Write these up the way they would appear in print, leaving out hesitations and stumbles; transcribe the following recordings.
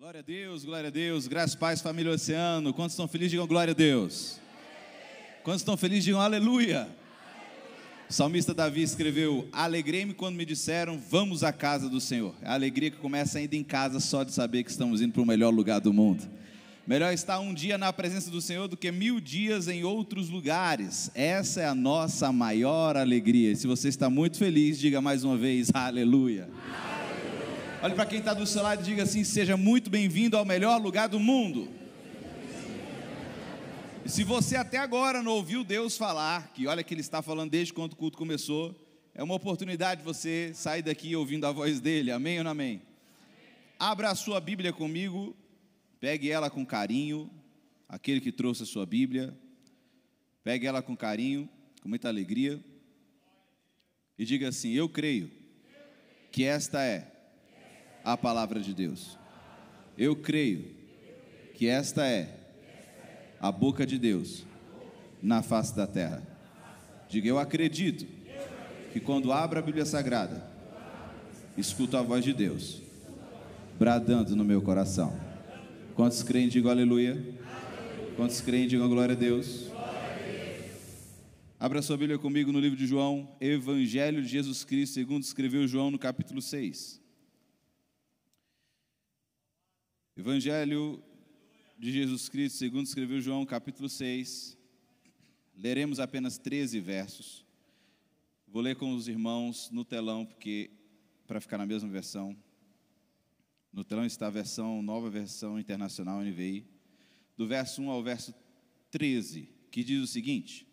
Glória a Deus, graças, paz, família Oceano. Quantos estão felizes, digam glória a Deus. Quantos estão felizes, digam aleluia. O salmista Davi escreveu: alegrei-me quando me disseram, vamos à casa do Senhor. É a alegria que começa ainda em casa, só de saber que estamos indo para o melhor lugar do mundo. Melhor estar um dia na presença do Senhor do que 1000 dias em outros lugares. Essa é a nossa maior alegria. E se você está muito feliz, diga mais uma vez, aleluia. Olhe para quem está do seu lado e diga assim: seja muito bem-vindo ao melhor lugar do mundo. E se você até agora não ouviu Deus falar, que olha que Ele está falando desde quando o culto começou, é uma oportunidade de você sair daqui ouvindo a voz dEle, amém ou não amém? Abra a sua Bíblia comigo, pegue ela com carinho, aquele que trouxe a sua Bíblia, pegue ela com carinho, com muita alegria, e diga assim: eu creio que esta é a palavra de Deus. Eu creio que esta é a boca de Deus na face da terra. Diga: eu acredito que quando abro a Bíblia Sagrada, escuto a voz de Deus bradando no meu coração. Quantos creem, digam aleluia. Quantos creem, digam glória a Deus. Abra sua Bíblia comigo no livro de João, Evangelho de Jesus Cristo, segundo escreveu João, no capítulo 6. Evangelho de Jesus Cristo, segundo escreveu João, capítulo 6. Leremos apenas 13 versos. Vou ler com os irmãos no telão, porque para ficar na mesma versão. No telão está a versão, nova versão internacional NVI, do verso 1 ao verso 13, que diz o seguinte: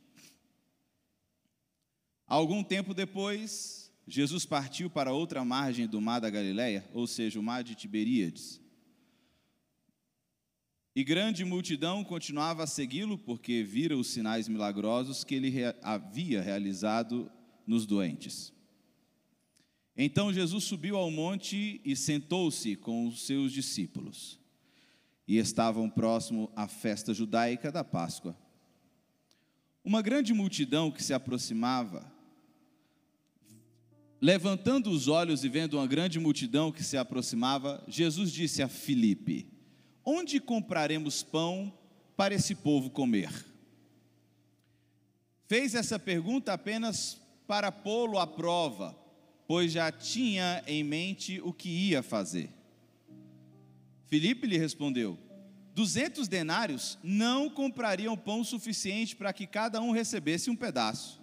algum tempo depois, Jesus partiu para outra margem do mar da Galileia, ou seja, o mar de Tiberíades. E grande multidão continuava a segui-lo, porque vira os sinais milagrosos que ele havia realizado nos doentes. Então Jesus subiu ao monte e sentou-se com os seus discípulos. E estavam próximo à festa judaica da Páscoa. Uma grande multidão que se aproximava, levantando os olhos e vendo uma grande multidão que se aproximava, Jesus disse a Filipe: onde compraremos pão para esse povo comer? Fez essa pergunta apenas para pô-lo à prova, pois já tinha em mente o que ia fazer. Filipe lhe respondeu: 200 denários não comprariam pão suficiente para que cada um recebesse um pedaço.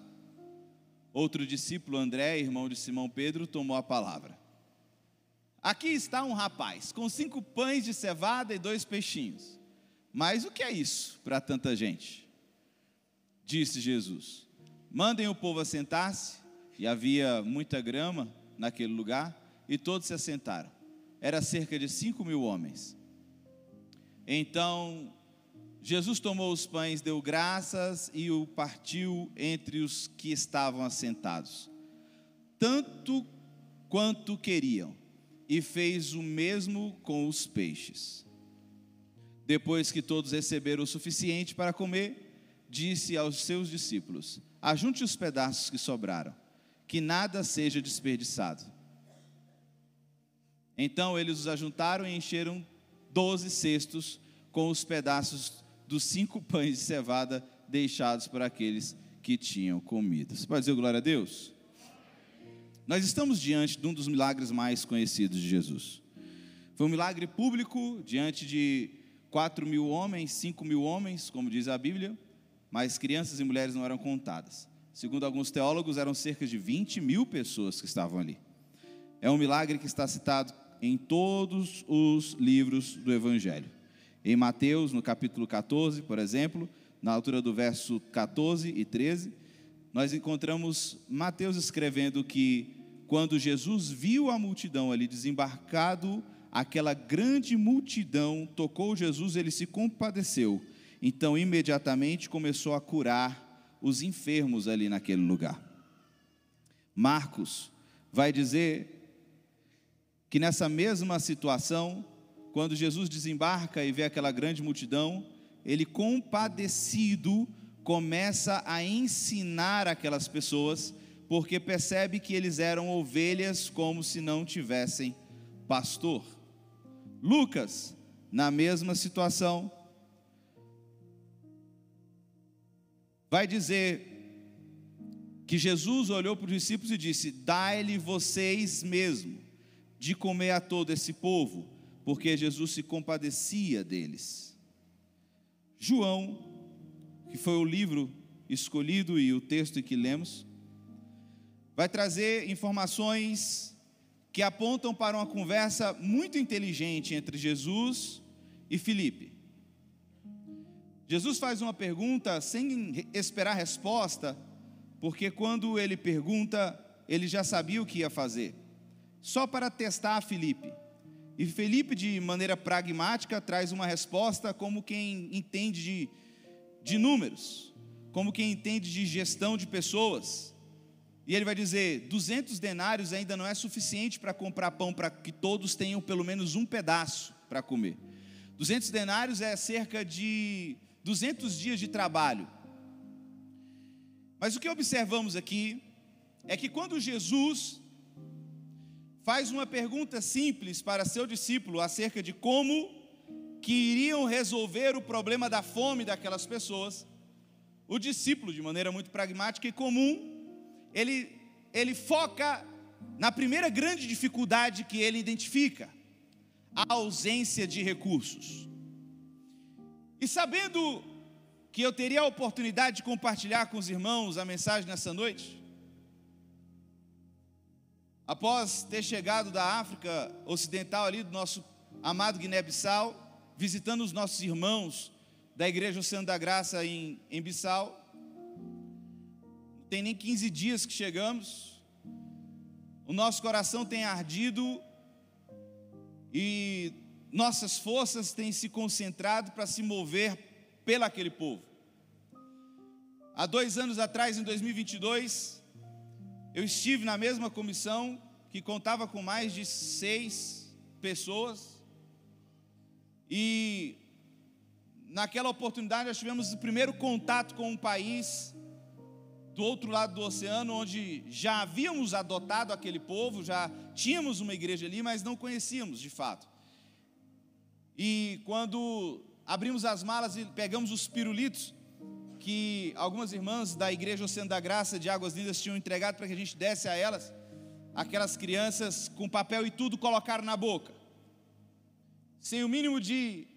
Outro discípulo, André, irmão de Simão Pedro, tomou a palavra: aqui está um rapaz com 5 pães de cevada e 2 peixinhos. Mas o que é isso para tanta gente? Disse Jesus: mandem o povo assentar-se. E havia muita grama naquele lugar, e todos se assentaram. Era cerca de 5.000 homens. Então Jesus tomou os pães, deu graças e o partiu entre os que estavam assentados, tanto quanto queriam, e fez o mesmo com os peixes. Depois que todos receberam o suficiente para comer, disse aos seus discípulos: ajunte os pedaços que sobraram, que nada seja desperdiçado. Então eles os ajuntaram e encheram 12 cestos com os pedaços dos 5 pães de cevada deixados por aqueles que tinham comido. Você pode dizer glória a Deus? Nós estamos diante de um dos milagres mais conhecidos de Jesus. Foi um milagre público diante de 4.000 homens, 5.000 homens, como diz a Bíblia, mas crianças e mulheres não eram contadas. Segundo alguns teólogos, eram cerca de 20.000 pessoas que estavam ali. É um milagre que está citado em todos os livros do Evangelho. Em Mateus, no capítulo 14, por exemplo, na altura do verso 14 e 13, nós encontramos Mateus escrevendo que quando Jesus viu a multidão ali desembarcado, aquela grande multidão tocou Jesus, ele se compadeceu. Então imediatamente começou a curar os enfermos ali naquele lugar. Marcos vai dizer que nessa mesma situação, quando Jesus desembarca e vê aquela grande multidão, ele compadecido começa a ensinar aquelas pessoas, porque percebe que eles eram ovelhas como se não tivessem pastor. Lucas na mesma situação, vai dizer que Jesus olhou para os discípulos e disse: dai-lhe vocês mesmo de comer a todo esse povo, porque Jesus se compadecia deles. João, que foi o livro escolhido e o texto que lemos, vai trazer informações que apontam para uma conversa muito inteligente entre Jesus e Filipe. Jesus faz uma pergunta sem esperar resposta, porque quando ele pergunta, ele já sabia o que ia fazer, só para testar Filipe. E Filipe, de maneira pragmática, traz uma resposta como quem entende de números, como quem entende de gestão de pessoas. E ele vai dizer: 200 denários ainda não é suficiente para comprar pão para que todos tenham pelo menos um pedaço para comer. 200 denários é cerca de 200 dias de trabalho. Mas o que observamos aqui é que quando Jesus faz uma pergunta simples para seu discípulo acerca de como que iriam resolver o problema da fome daquelas pessoas, o discípulo, de maneira muito pragmática e comum, ele foca na primeira grande dificuldade que ele identifica: a ausência de recursos. E sabendo que eu teria a oportunidade de compartilhar com os irmãos a mensagem nessa noite, após ter chegado da África Ocidental, ali do nosso amado Guiné-Bissau, visitando os nossos irmãos da Igreja Oceano da Graça em Bissau, não tem nem 15 dias que chegamos, o nosso coração tem ardido e nossas forças têm se concentrado para se mover pelaquele povo. Há 2 anos atrás, em 2022, eu estive na mesma comissão, que contava com mais de 6 pessoas, e naquela oportunidade nós tivemos o primeiro contato com um país do outro lado do oceano, onde já havíamos adotado aquele povo, já tínhamos uma igreja ali, mas não conhecíamos de fato. E quando abrimos as malas e pegamos os pirulitos que algumas irmãs da Igreja Oceano da Graça de Águas Lindas tinham entregado para que a gente desse a elas, aquelas crianças com papel e tudo colocaram na boca, sem o mínimo de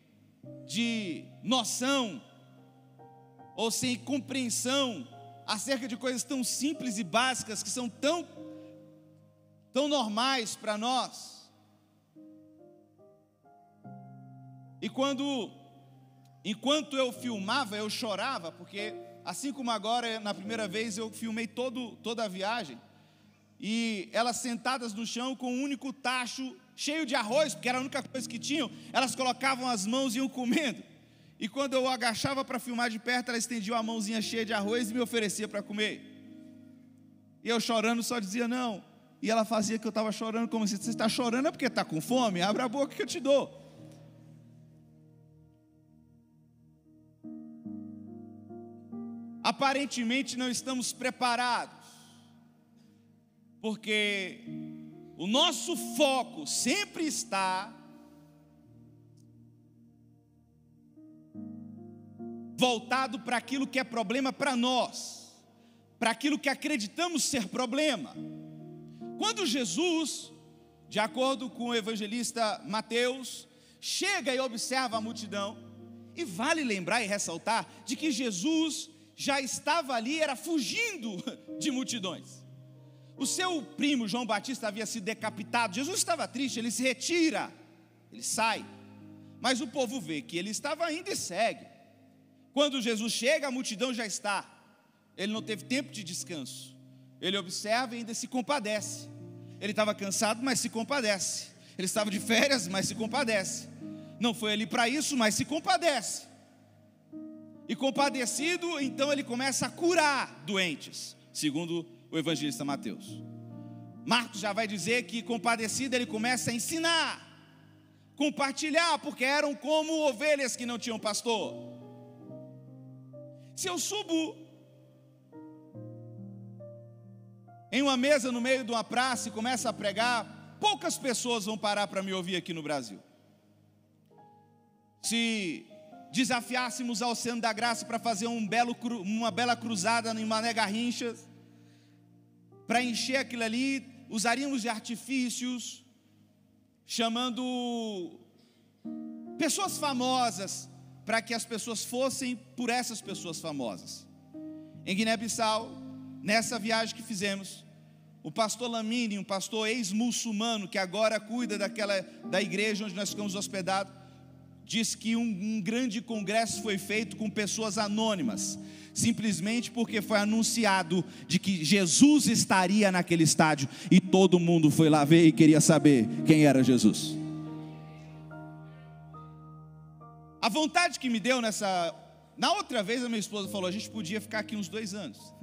noção ou sem compreensão acerca de coisas tão simples e básicas, que são tão normais para nós. E enquanto eu filmava, eu chorava, porque assim como agora, na primeira vez eu filmei toda a viagem, e elas sentadas no chão com um único tacho cheio de arroz, porque era a única coisa que tinham, elas colocavam as mãos e iam comendo. E quando eu agachava para filmar de perto, ela estendia a mãozinha cheia de arroz e me oferecia para comer. E eu chorando só dizia não. E ela fazia que eu estava chorando, como se: você está chorando é porque está com fome? Abre a boca que eu te dou. Aparentemente não estamos preparados, porque o nosso foco sempre está voltado para aquilo que é problema para nós, para aquilo que acreditamos ser problema. Quando Jesus, de acordo com o evangelista Mateus, chega e observa a multidão, e vale lembrar e ressaltar de que Jesus já estava ali, era fugindo de multidões. O seu primo João Batista havia sido decapitado. Jesus estava triste, ele se retira, ele sai, mas o povo vê que ele estava indo e segue. Quando Jesus chega, a multidão já está. Ele não teve tempo de descanso. Ele observa e ainda se compadece. Ele estava cansado, mas se compadece. Ele estava de férias, mas se compadece. Não foi ali para isso, mas se compadece. E compadecido, então ele começa a curar doentes, segundo o evangelista Mateus. Marcos já vai dizer que compadecido ele começa a ensinar, compartilhar, porque eram como ovelhas que não tinham pastor. Se eu subo em uma mesa no meio de uma praça e começo a pregar, poucas pessoas vão parar para me ouvir aqui no Brasil. se desafiássemos ao Oceano da Graça para fazer uma bela cruzada em Mané Garrinchas, para encher aquilo ali, usaríamos de artifícios, chamando pessoas famosas, para que as pessoas fossem por essas pessoas famosas. Em Guiné-Bissau, nessa viagem que fizemos, o pastor Lamine, um pastor ex-muçulmano, que agora cuida da igreja onde nós ficamos hospedados, diz que um grande congresso foi feito com pessoas anônimas, simplesmente porque foi anunciado de que Jesus estaria naquele estádio, e todo mundo foi lá ver e queria saber quem era Jesus. A vontade que me deu na outra vez a minha esposa falou, a gente podia ficar aqui uns 2 anos,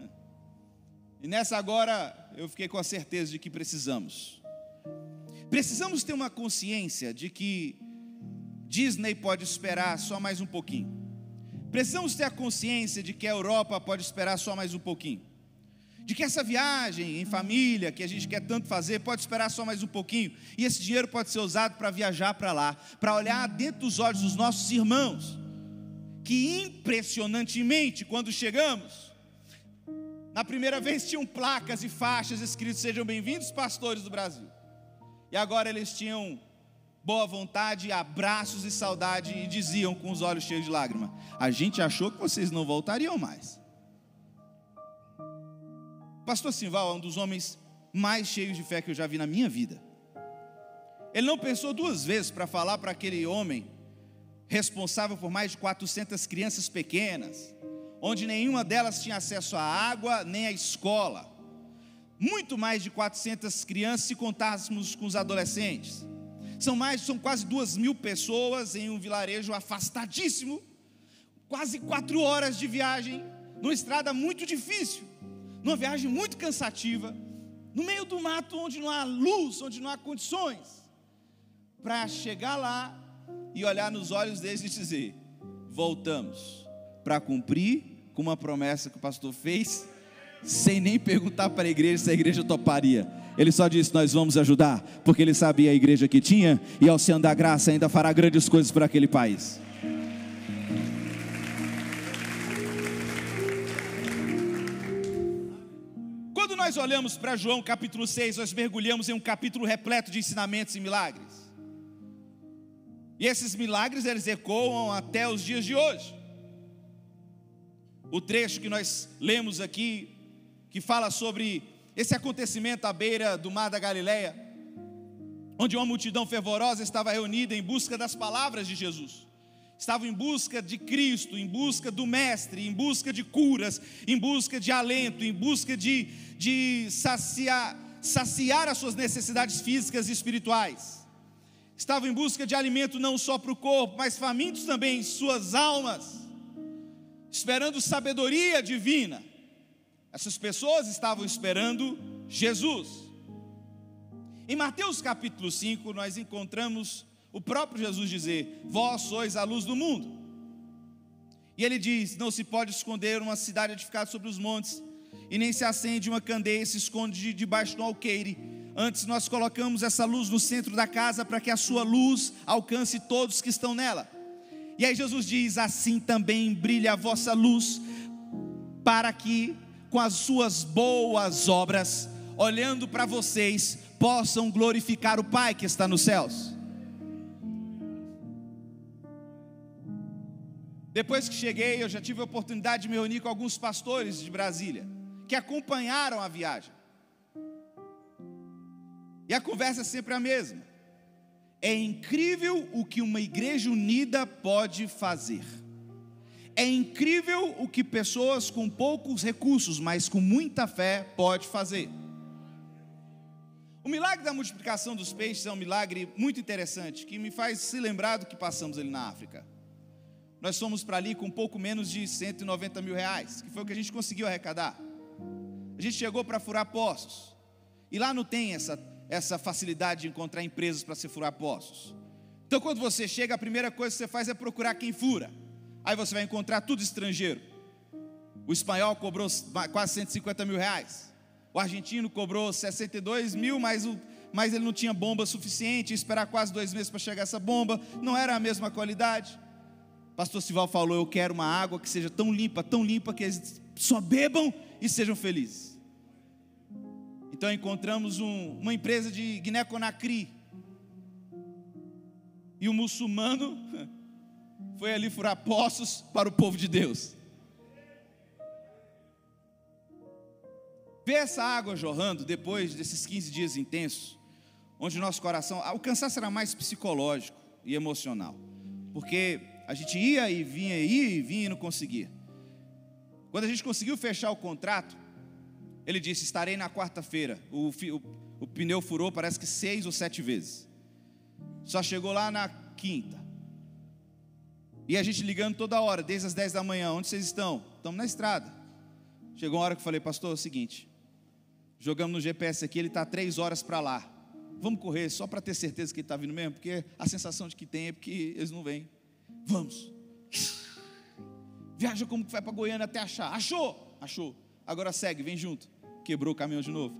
e nessa agora eu fiquei com a certeza de que precisamos ter uma consciência de que Disney pode esperar só mais um pouquinho. Precisamos ter a consciência de que a Europa pode esperar só mais um pouquinho, de que essa viagem em família que a gente quer tanto fazer pode esperar só mais um pouquinho, e esse dinheiro pode ser usado para viajar para lá, para olhar dentro dos olhos dos nossos irmãos, que impressionantemente, quando chegamos, na primeira vez tinham placas e faixas escritas, sejam bem-vindos pastores do Brasil, e agora eles tinham boa vontade, abraços e saudade, e diziam com os olhos cheios de lágrimas, a gente achou que vocês não voltariam mais. Pastor Simval é um dos homens mais cheios de fé que eu já vi na minha vida. Ele não pensou 2 vezes para falar para aquele homem, responsável por mais de 400 crianças pequenas, onde nenhuma delas tinha acesso à água, nem à escola, muito mais de 400 crianças se contássemos com os adolescentes. São quase 2.000 pessoas em um vilarejo afastadíssimo, quase 4 horas de viagem, numa estrada muito difícil, numa viagem muito cansativa, no meio do mato onde não há luz, onde não há condições, para chegar lá e olhar nos olhos deles e dizer, voltamos para cumprir com uma promessa que o pastor fez, sem nem perguntar para a igreja se a igreja toparia. Ele só disse, nós vamos ajudar, porque ele sabia a igreja que tinha, e ao Oceano da Graça ainda fará grandes coisas para aquele país. Quando nós olhamos para João capítulo 6, nós mergulhamos em um capítulo repleto de ensinamentos e milagres, e esses milagres eles ecoam até os dias de hoje. O trecho que nós lemos aqui, que fala sobre esse acontecimento à beira do mar da Galileia, onde uma multidão fervorosa estava reunida em busca das palavras de Jesus, estavam em busca de Cristo, em busca do Mestre, em busca de curas, em busca de alento, em busca de saciar as suas necessidades físicas e espirituais, estavam em busca de alimento não só para o corpo, mas famintos também em suas almas, esperando sabedoria divina. Essas pessoas estavam esperando Jesus. Em Mateus capítulo 5, nós encontramos o próprio Jesus dizer, vós sois a luz do mundo. E ele diz, não se pode esconder uma cidade edificada sobre os montes, e nem se acende uma candeia e se esconde debaixo do alqueire. Antes nós colocamos essa luz no centro da casa, para que a sua luz alcance todos que estão nela. E aí Jesus diz, assim também brilha a vossa luz, para que com as suas boas obras, olhando para vocês, possam glorificar o Pai que está nos céus. Depois que cheguei, eu já tive a oportunidade de me reunir com alguns pastores de Brasília, que acompanharam a viagem, e a conversa é sempre a mesma. É incrível o que uma igreja unida pode fazer. É incrível o que pessoas com poucos recursos, mas com muita fé, pode fazer. O milagre da multiplicação dos peixes é um milagre muito interessante, que me faz se lembrar do que passamos ali na África. Nós fomos para ali com pouco menos de 190 mil reais, que foi o que a gente conseguiu arrecadar. A gente chegou para furar poços, e lá não tem essa facilidade de encontrar empresas para se furar poços. Então quando você chega, a primeira coisa que você faz é procurar quem fura. Aí você vai encontrar tudo estrangeiro. O espanhol cobrou quase 150 mil reais. O argentino cobrou 62 mil, mas ele não tinha bomba suficiente, ia esperar quase 2 meses para chegar essa bomba, não era a mesma qualidade. Pastor Sival falou: eu quero uma água que seja tão limpa que eles só bebam e sejam felizes. Então encontramos uma empresa de Guiné-Conakry, e o muçulmano foi ali furar poços para o povo de Deus. Ver essa água jorrando depois desses 15 dias intensos, onde nosso coração, o cansaço era mais psicológico e emocional, porque a gente ia e vinha e não conseguia. Quando a gente conseguiu fechar o contrato, ele disse: estarei na quarta-feira. O pneu furou, parece que 6 ou 7 vezes. Só chegou lá na quinta. E a gente ligando toda hora, desde as 10 da manhã: onde vocês estão? Estamos na estrada. Chegou uma hora que eu falei: pastor, é o seguinte, jogamos no GPS aqui, ele está 3 horas para lá. Vamos correr só para ter certeza que ele está vindo mesmo, porque a sensação de que tem é porque eles não vêm. Vamos. Viaja como que vai para Goiânia até achar. Achou. Agora segue, vem junto. Quebrou o caminhão de novo.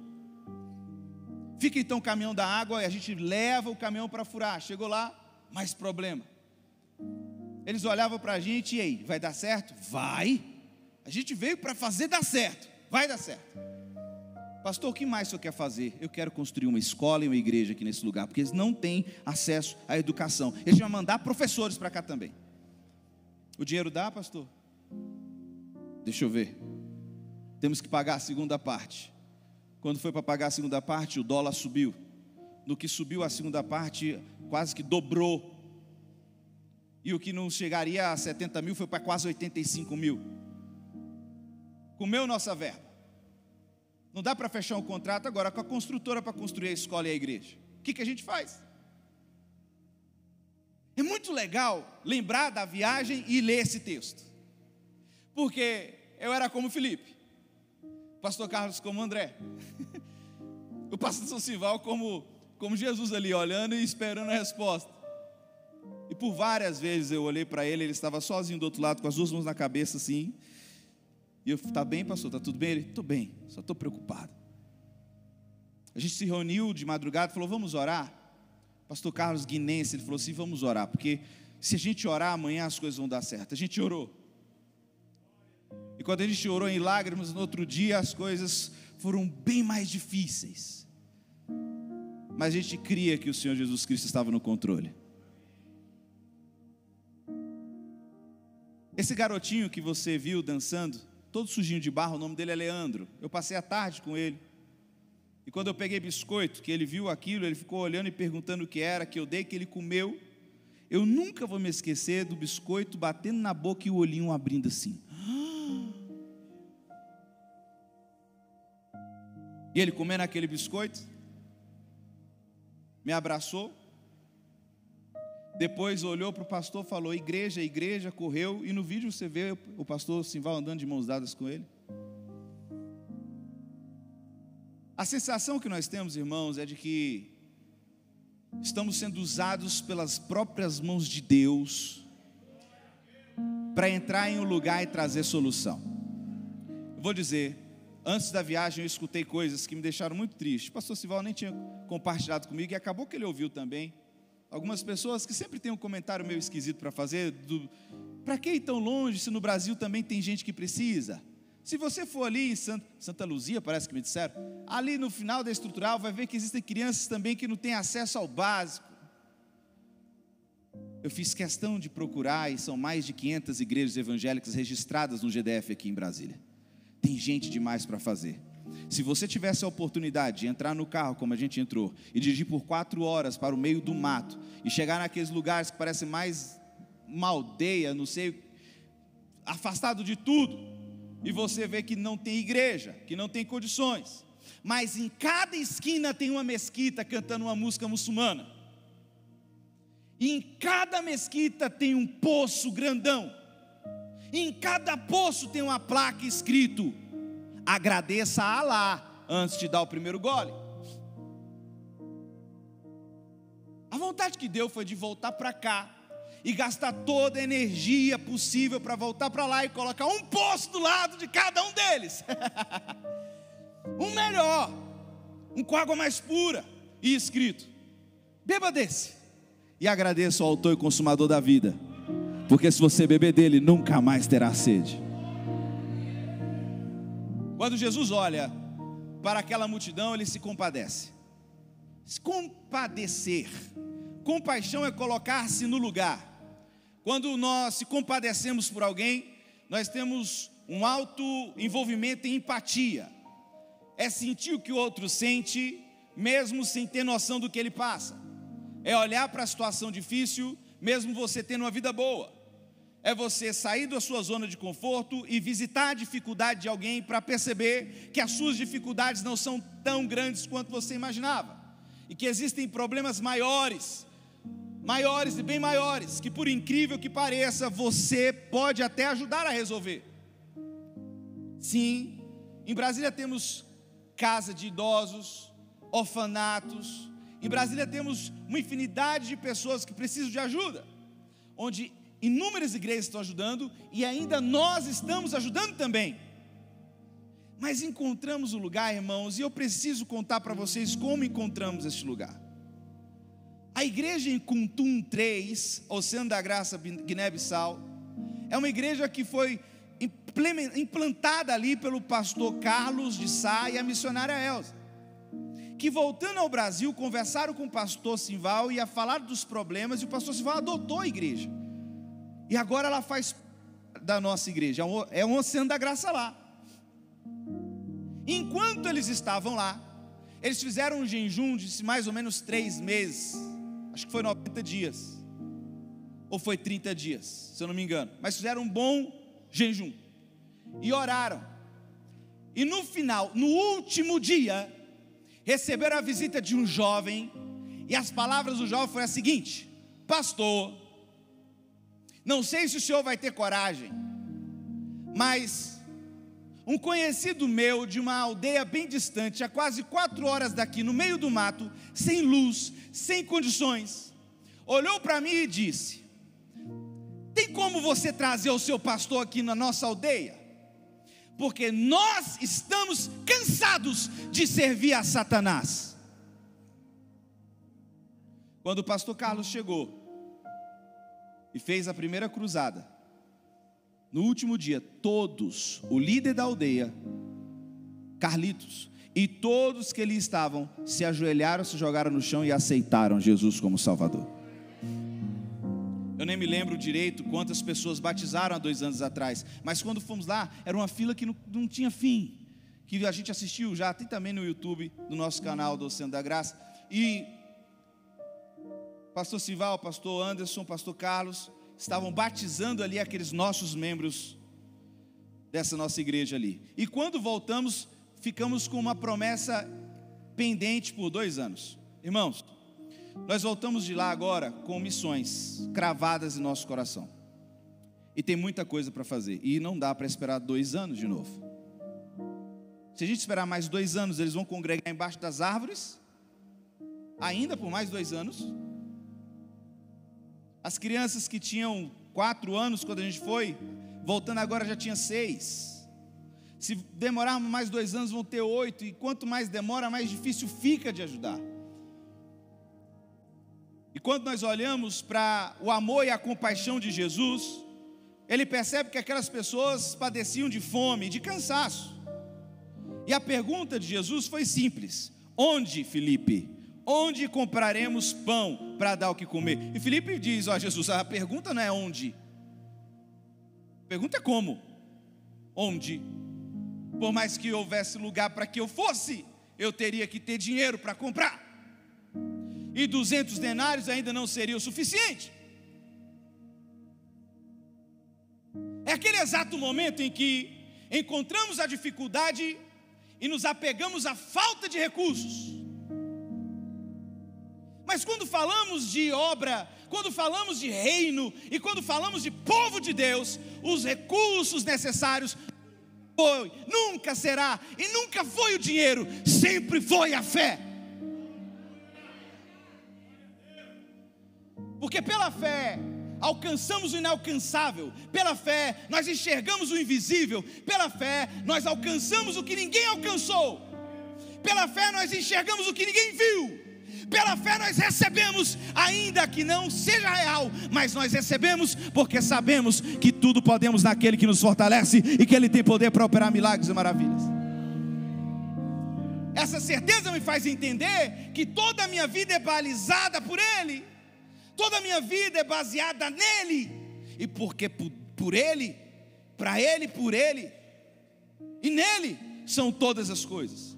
Fica então o caminhão da água e a gente leva o caminhão para furar. Chegou lá, mais problema. Eles olhavam para a gente: e aí, vai dar certo? Vai. A gente veio para fazer dar certo. Vai dar certo. Pastor, o que mais o senhor quer fazer? Eu quero construir uma escola e uma igreja aqui nesse lugar, porque eles não têm acesso à educação. Eles vão mandar professores para cá também. O dinheiro dá, pastor? Deixa eu ver. Temos que pagar a segunda parte. Quando foi para pagar a segunda parte, o dólar subiu. No que subiu a segunda parte, quase que dobrou. E o que não chegaria a 70 mil foi para quase 85 mil. Comeu nossa verba. Não dá para fechar um contrato agora com a construtora para construir a escola e a igreja. O que a gente faz? É muito legal lembrar da viagem e ler esse texto, porque eu era como Felipe, o pastor Carlos como André, o pastor Sival como Jesus ali, olhando e esperando a resposta. E por várias vezes eu olhei para ele estava sozinho do outro lado, com as 2 mãos na cabeça assim. E eu: tá bem, pastor, tá tudo bem? Ele: tô bem, só estou preocupado. A gente se reuniu de madrugada e falou: vamos orar? Pastor Carlos Guinense, ele falou assim: vamos orar, porque se a gente orar amanhã as coisas vão dar certo. A gente orou. E quando a gente orou em lágrimas, no outro dia as coisas foram bem mais difíceis. Mas a gente cria que o Senhor Jesus Cristo estava no controle. Esse garotinho que você viu dançando, todo sujinho de barro, o nome dele é Leandro. Eu passei a tarde com ele. E quando eu peguei biscoito, que ele viu aquilo, ele ficou olhando e perguntando o que era, que eu dei, que ele comeu. Eu nunca vou me esquecer do biscoito batendo na boca e o olhinho abrindo assim. E ele comendo aquele biscoito, me abraçou. Depois olhou para o pastor, falou: igreja, igreja, correu. E no vídeo você vê o pastor Sival andando de mãos dadas com ele. A sensação que nós temos, irmãos, é de que estamos sendo usados pelas próprias mãos de Deus para entrar em um lugar e trazer solução. Eu vou dizer, antes da viagem eu escutei coisas que me deixaram muito triste. O pastor Sival nem tinha compartilhado comigo e acabou que ele ouviu também. Algumas pessoas que sempre têm um comentário meio esquisito para fazer, para que ir tão longe se no Brasil também tem gente que precisa? Se você for ali em Santa Luzia, parece que me disseram, ali no final da estrutural vai ver que existem crianças também que não têm acesso ao básico. Eu fiz questão de procurar, e são mais de 500 igrejas evangélicas registradas no GDF aqui em Brasília. Tem gente demais para fazer. Se você tivesse a oportunidade de entrar no carro como a gente entrou e dirigir por 4 horas para o meio do mato e chegar naqueles lugares que parecem mais uma aldeia, não sei, afastado de tudo, e você vê que não tem igreja, que não tem condições, mas em cada esquina tem uma mesquita cantando uma música muçulmana, e em cada mesquita tem um poço grandão, e em cada poço tem uma placa escrito: agradeça a Alá antes de dar o primeiro gole. A vontade que deu foi de voltar para cá e gastar toda a energia possível para voltar para lá e colocar um poço do lado de cada um deles. Um melhor, um com água mais pura, e escrito: beba desse e agradeça ao autor e consumador da vida, porque se você beber dele, nunca mais terá sede. Quando Jesus olha para aquela multidão, ele se compadece. Se compadecer, compaixão é colocar-se no lugar. Quando nós se compadecemos por alguém, nós temos um alto envolvimento em empatia. É sentir o que o outro sente, mesmo sem ter noção do que ele passa. É olhar para a situação difícil, mesmo você tendo uma vida boa. É você sair da sua zona de conforto e visitar a dificuldade de alguém para perceber que as suas dificuldades não são tão grandes quanto você imaginava. E que existem problemas maiores e bem maiores, que por incrível que pareça, você pode até ajudar a resolver. Sim, em Brasília temos casa de idosos, orfanatos. Em Brasília temos uma infinidade de pessoas que precisam de ajuda, onde inúmeras igrejas estão ajudando e ainda nós estamos ajudando também. Mas encontramos o lugar, irmãos, e eu preciso contar para vocês como encontramos este lugar. A igreja em Kuntum 3, Oceano da Graça, Guiné-Bissau, é uma igreja que foi implantada ali pelo pastor Carlos de Sá e a missionária Elza, que voltando ao Brasil, conversaram com o pastor Simval e a falar dos problemas, e o pastor Simval adotou a igreja, e agora ela faz da nossa igreja, é um Oceano da Graça lá. Enquanto eles estavam lá, eles fizeram um jejum de mais ou menos 3 meses, acho que foi 90 dias, ou foi 30 dias, se eu não me engano, mas fizeram um bom jejum, e oraram, e no final, no último dia, receberam a visita de um jovem, e as palavras do jovem foram as seguintes: pastor, não sei se o senhor vai ter coragem, mas um conhecido meu de uma aldeia bem distante, a quase 4 horas daqui, no meio do mato, sem luz, sem condições, olhou para mim e disse: tem como você trazer o seu pastor aqui na nossa aldeia? Porque nós estamos cansados de servir a Satanás. Quando o pastor Carlos chegou e fez a primeira cruzada, no último dia, todos, o líder da aldeia, Carlitos, e todos que ali estavam, se ajoelharam, se jogaram no chão e aceitaram Jesus como Salvador. Eu nem me lembro direito quantas pessoas batizaram há 2 anos atrás, mas quando fomos lá, era uma fila que não tinha fim, que a gente assistiu já, tem também no YouTube, no nosso canal do Oceano da Graça, e pastor Simval, pastor Anderson, pastor Carlos, estavam batizando ali aqueles nossos membros dessa nossa igreja ali, e quando voltamos, ficamos com uma promessa pendente por 2 anos, irmãos. Nós voltamos de lá agora com missões cravadas em nosso coração, e tem muita coisa para fazer, e não dá para esperar 2 anos de novo. Se a gente esperar mais 2 anos, eles vão congregar embaixo das árvores, ainda por mais 2 anos. As crianças que tinham 4 anos quando a gente foi, voltando agora já tinha 6. Se demorarmos mais 2 anos, vão ter 8, e quanto mais demora, mais difícil fica de ajudar. E quando nós olhamos para o amor e a compaixão de Jesus, ele percebe que aquelas pessoas padeciam de fome, de cansaço. E a pergunta de Jesus foi simples: onde, Filipe? Onde compraremos pão para dar o que comer? E Filipe diz: ó, Jesus, a pergunta não é onde, a pergunta é como. Onde? Por mais que houvesse lugar para que eu fosse, eu teria que ter dinheiro para comprar. E 200 denários ainda não seria o suficiente. É aquele exato momento em que encontramos a dificuldade e nos apegamos à falta de recursos. Mas quando falamos de obra, quando falamos de reino e quando falamos de povo de Deus, os recursos necessários nunca será e nunca foi o dinheiro, sempre foi a fé. Porque pela fé alcançamos o inalcançável, pela fé nós enxergamos o invisível, pela fé nós alcançamos o que ninguém alcançou, pela fé nós enxergamos o que ninguém viu, Pela fé nós recebemos, ainda que não seja real, mas nós recebemos porque sabemos que tudo podemos naquele que nos fortalece e que Ele tem poder para operar milagres e maravilhas. Essa certeza me faz entender que toda a minha vida é balizada por Ele, toda a minha vida é baseada nele, e porque por Ele, para Ele, por Ele e nele são todas as coisas.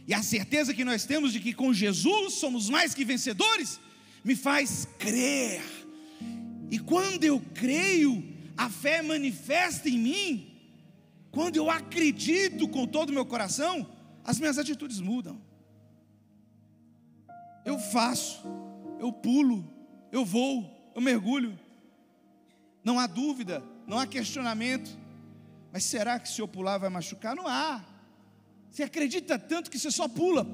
E a certeza que nós temos de que com Jesus somos mais que vencedores, me faz crer. E quando eu creio, a fé manifesta em mim. Quando eu acredito com todo o meu coração, as minhas atitudes mudam. Eu faço, eu pulo, eu vou, eu mergulho. Não há dúvida, não há questionamento. Mas será que se eu pular vai machucar? Não há. Você acredita tanto que você só pula.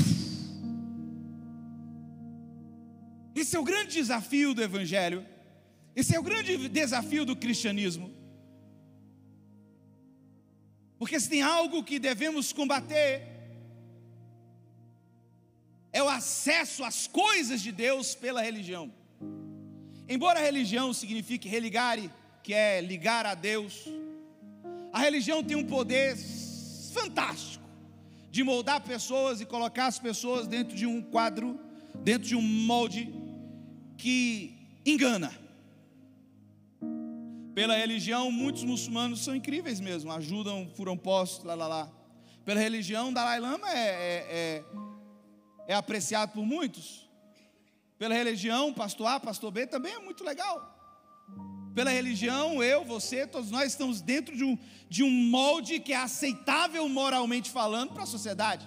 Esse é o grande desafio do Evangelho. Esse é o grande desafio do cristianismo. Porque se tem algo que devemos combater, é o acesso às coisas de Deus pela religião. Embora a religião signifique religare, que é ligar a Deus, a religião tem um poder fantástico de moldar pessoas e colocar as pessoas dentro de um quadro, dentro de um molde que engana. Pela religião, muitos muçulmanos são incríveis mesmo, ajudam, furam postos, lá. Pela religião, Dalai Lama é apreciado por muitos. Pela religião, pastor A, pastor B também é muito legal. Pela religião, eu, você, todos nós estamos dentro de um molde que é aceitável moralmente falando para a sociedade.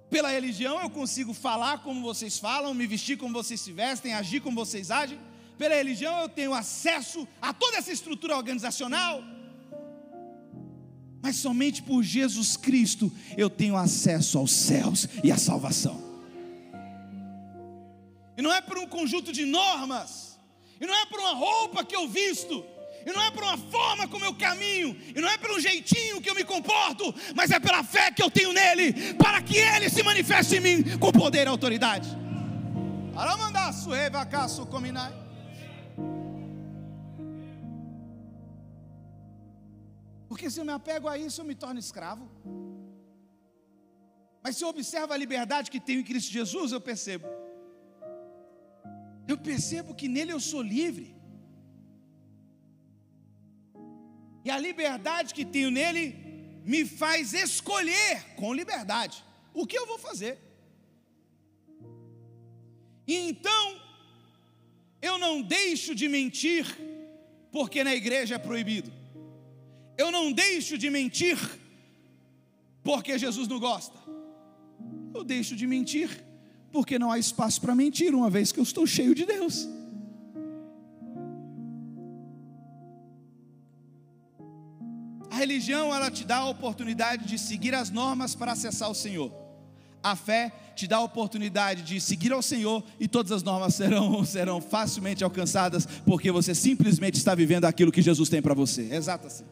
Pela religião eu consigo falar como vocês falam, me vestir como vocês se vestem, agir como vocês agem. Pela religião eu tenho acesso a toda essa estrutura organizacional. Mas somente por Jesus Cristo eu tenho acesso aos céus e à salvação. E não é por um conjunto de normas, e não é por uma roupa que eu visto, e não é por uma forma como eu caminho, e não é por um jeitinho que eu me comporto, mas é pela fé que eu tenho nele, para que ele se manifeste em mim com poder e autoridade. Porque se eu me apego a isso, eu me torno escravo. Mas se eu observo a liberdade que tenho em Cristo Jesus, eu percebo que nele eu sou livre. E a liberdade que tenho nele me faz escolher com liberdade o que eu vou fazer. E então eu não deixo de mentir porque na igreja é proibido. Eu não deixo de mentir porque Jesus não gosta. Eu deixo de mentir porque não há espaço para mentir, uma vez que eu estou cheio de Deus. A religião, ela te dá a oportunidade de seguir as normas para acessar o Senhor. A fé te dá a oportunidade de seguir ao Senhor e todas as normas serão facilmente alcançadas, porque você simplesmente está vivendo aquilo que Jesus tem para você. Exato assim.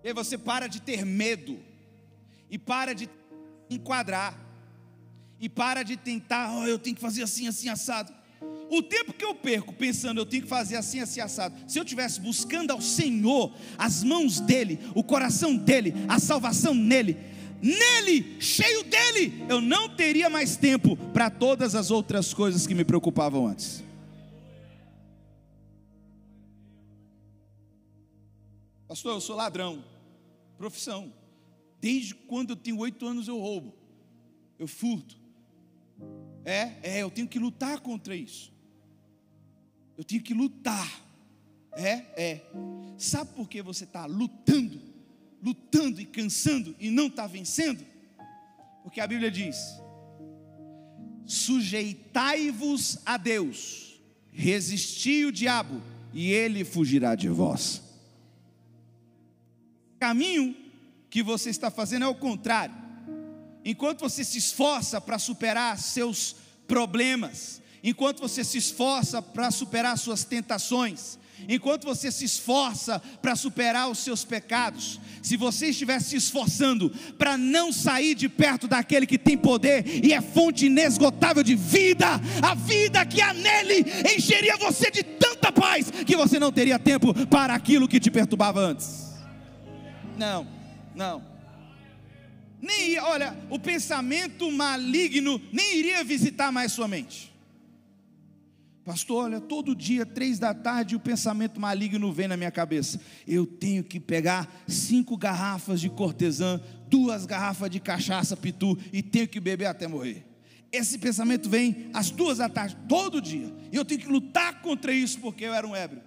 E aí você para de ter medo, e para de enquadrar, e para de tentar, eu tenho que fazer assim, assim, assado. O tempo que eu perco pensando, eu tenho que fazer assim, assim, assado, se eu estivesse buscando ao Senhor, as mãos dEle, o coração dEle, a salvação nele, cheio dEle, eu não teria mais tempo para todas as outras coisas que me preocupavam antes. Pastor, eu sou ladrão, profissão. Desde quando eu tenho 8 anos eu roubo, eu furto. Eu tenho que lutar contra isso. Eu tenho que lutar. Sabe por que você está lutando e cansando e não está vencendo? Porque a Bíblia diz: sujeitai-vos a Deus, resisti o diabo e ele fugirá de vós. O caminho que você está fazendo é o contrário. Enquanto você se esforça para superar seus problemas, enquanto você se esforça para superar suas tentações, enquanto você se esforça para superar os seus pecados, se você estiver se esforçando para não sair de perto daquele que tem poder e é fonte inesgotável de vida, a vida que há nele encheria você de tanta paz que você não teria tempo para aquilo que te perturbava antes. Não. Olha, o pensamento maligno nem iria visitar mais sua mente. Pastor, olha, todo dia 3 da tarde o pensamento maligno vem na minha cabeça. Eu tenho que pegar 5 garrafas de cortesã, 2 garrafas de cachaça pitu e tenho que beber até morrer. Esse pensamento vem às 2 da tarde, todo dia. E eu tenho que lutar contra isso porque eu era um ébrio.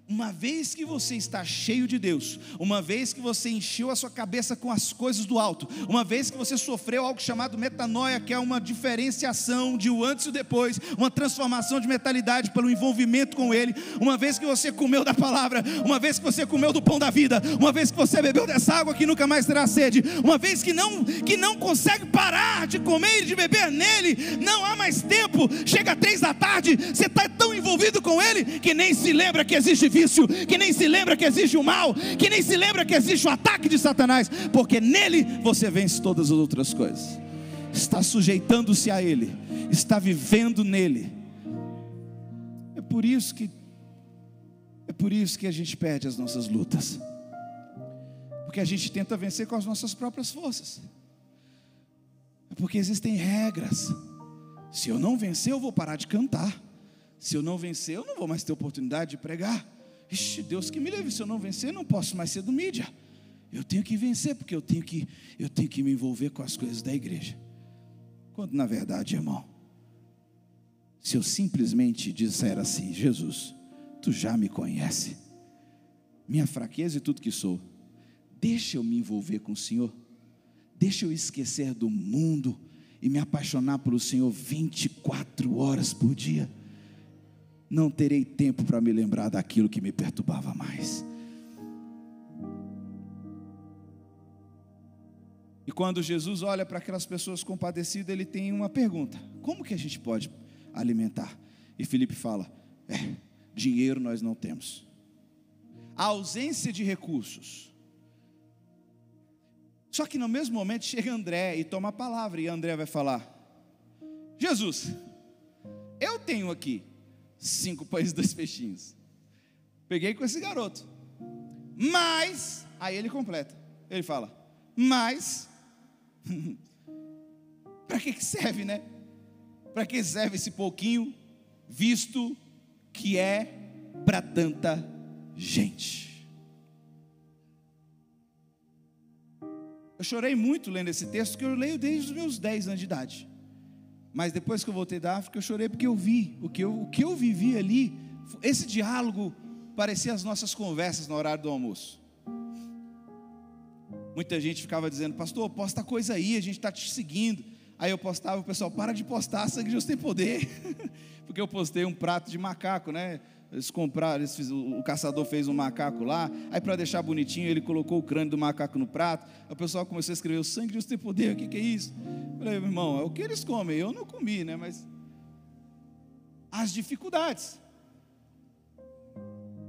Uma vez que você está cheio de Deus, uma vez que você encheu a sua cabeça com as coisas do alto, uma vez que você sofreu algo chamado metanoia, que é uma diferenciação de o antes e o depois, uma transformação de mentalidade pelo envolvimento com Ele, uma vez que você comeu da palavra, uma vez que você comeu do pão da vida, uma vez que você bebeu dessa água que nunca mais terá sede, uma vez que não consegue parar de comer e de beber nele, não há mais tempo, chega 3 da tarde, você está tão envolvido com Ele, que nem se lembra que existe vício, que nem se lembra que existe o mal, que nem se lembra que existe o ataque de Satanás, porque nele você vence todas as outras coisas. Está sujeitando-se a Ele, está vivendo nele. É por isso que a gente perde as nossas lutas, porque a gente tenta vencer com as nossas próprias forças. É porque existem regras. Se eu não vencer, eu vou parar de cantar. Se eu não vencer, eu não vou mais ter oportunidade de pregar. Ixi, Deus que me livre, se eu não vencer, eu não posso mais ser do mídia. Eu tenho que vencer, porque eu tenho que me envolver com as coisas da igreja. Quando na verdade, irmão, se eu simplesmente disser assim: Jesus, tu já me conhece, minha fraqueza e tudo que sou, deixa eu me envolver com o Senhor, deixa eu esquecer do mundo e me apaixonar pelo Senhor 24 horas por dia, não terei tempo para me lembrar daquilo que me perturbava mais. E quando Jesus olha para aquelas pessoas compadecidas, ele tem uma pergunta: como que a gente pode alimentar? E Filipe fala: dinheiro nós não temos, a ausência de recursos. Só que no mesmo momento chega André e toma a palavra, e André vai falar: Jesus, eu tenho aqui 5 pães e 2 peixinhos, peguei com esse garoto, mas, aí ele completa, ele fala: mas, para que serve, né? Para que serve esse pouquinho, visto que é para tanta gente? Eu chorei muito lendo esse texto, porque eu leio desde os meus 10 anos de idade. Mas depois que eu voltei da África, eu chorei porque eu vi o que eu vivi ali. Esse diálogo parecia as nossas conversas no horário do almoço. Muita gente ficava dizendo: pastor, posta coisa aí, a gente está te seguindo. Aí eu postava, o pessoal: para de postar, sangue de Deus tem poder. Porque eu postei um prato de macaco, né? Eles compraram, o caçador fez um macaco lá, aí para deixar bonitinho, ele colocou o crânio do macaco no prato. Aí o pessoal começou a escrever: o sangue de Deus tem poder, o que é isso? Eu falei: meu irmão, é o que eles comem, eu não comi, né? Mas as dificuldades,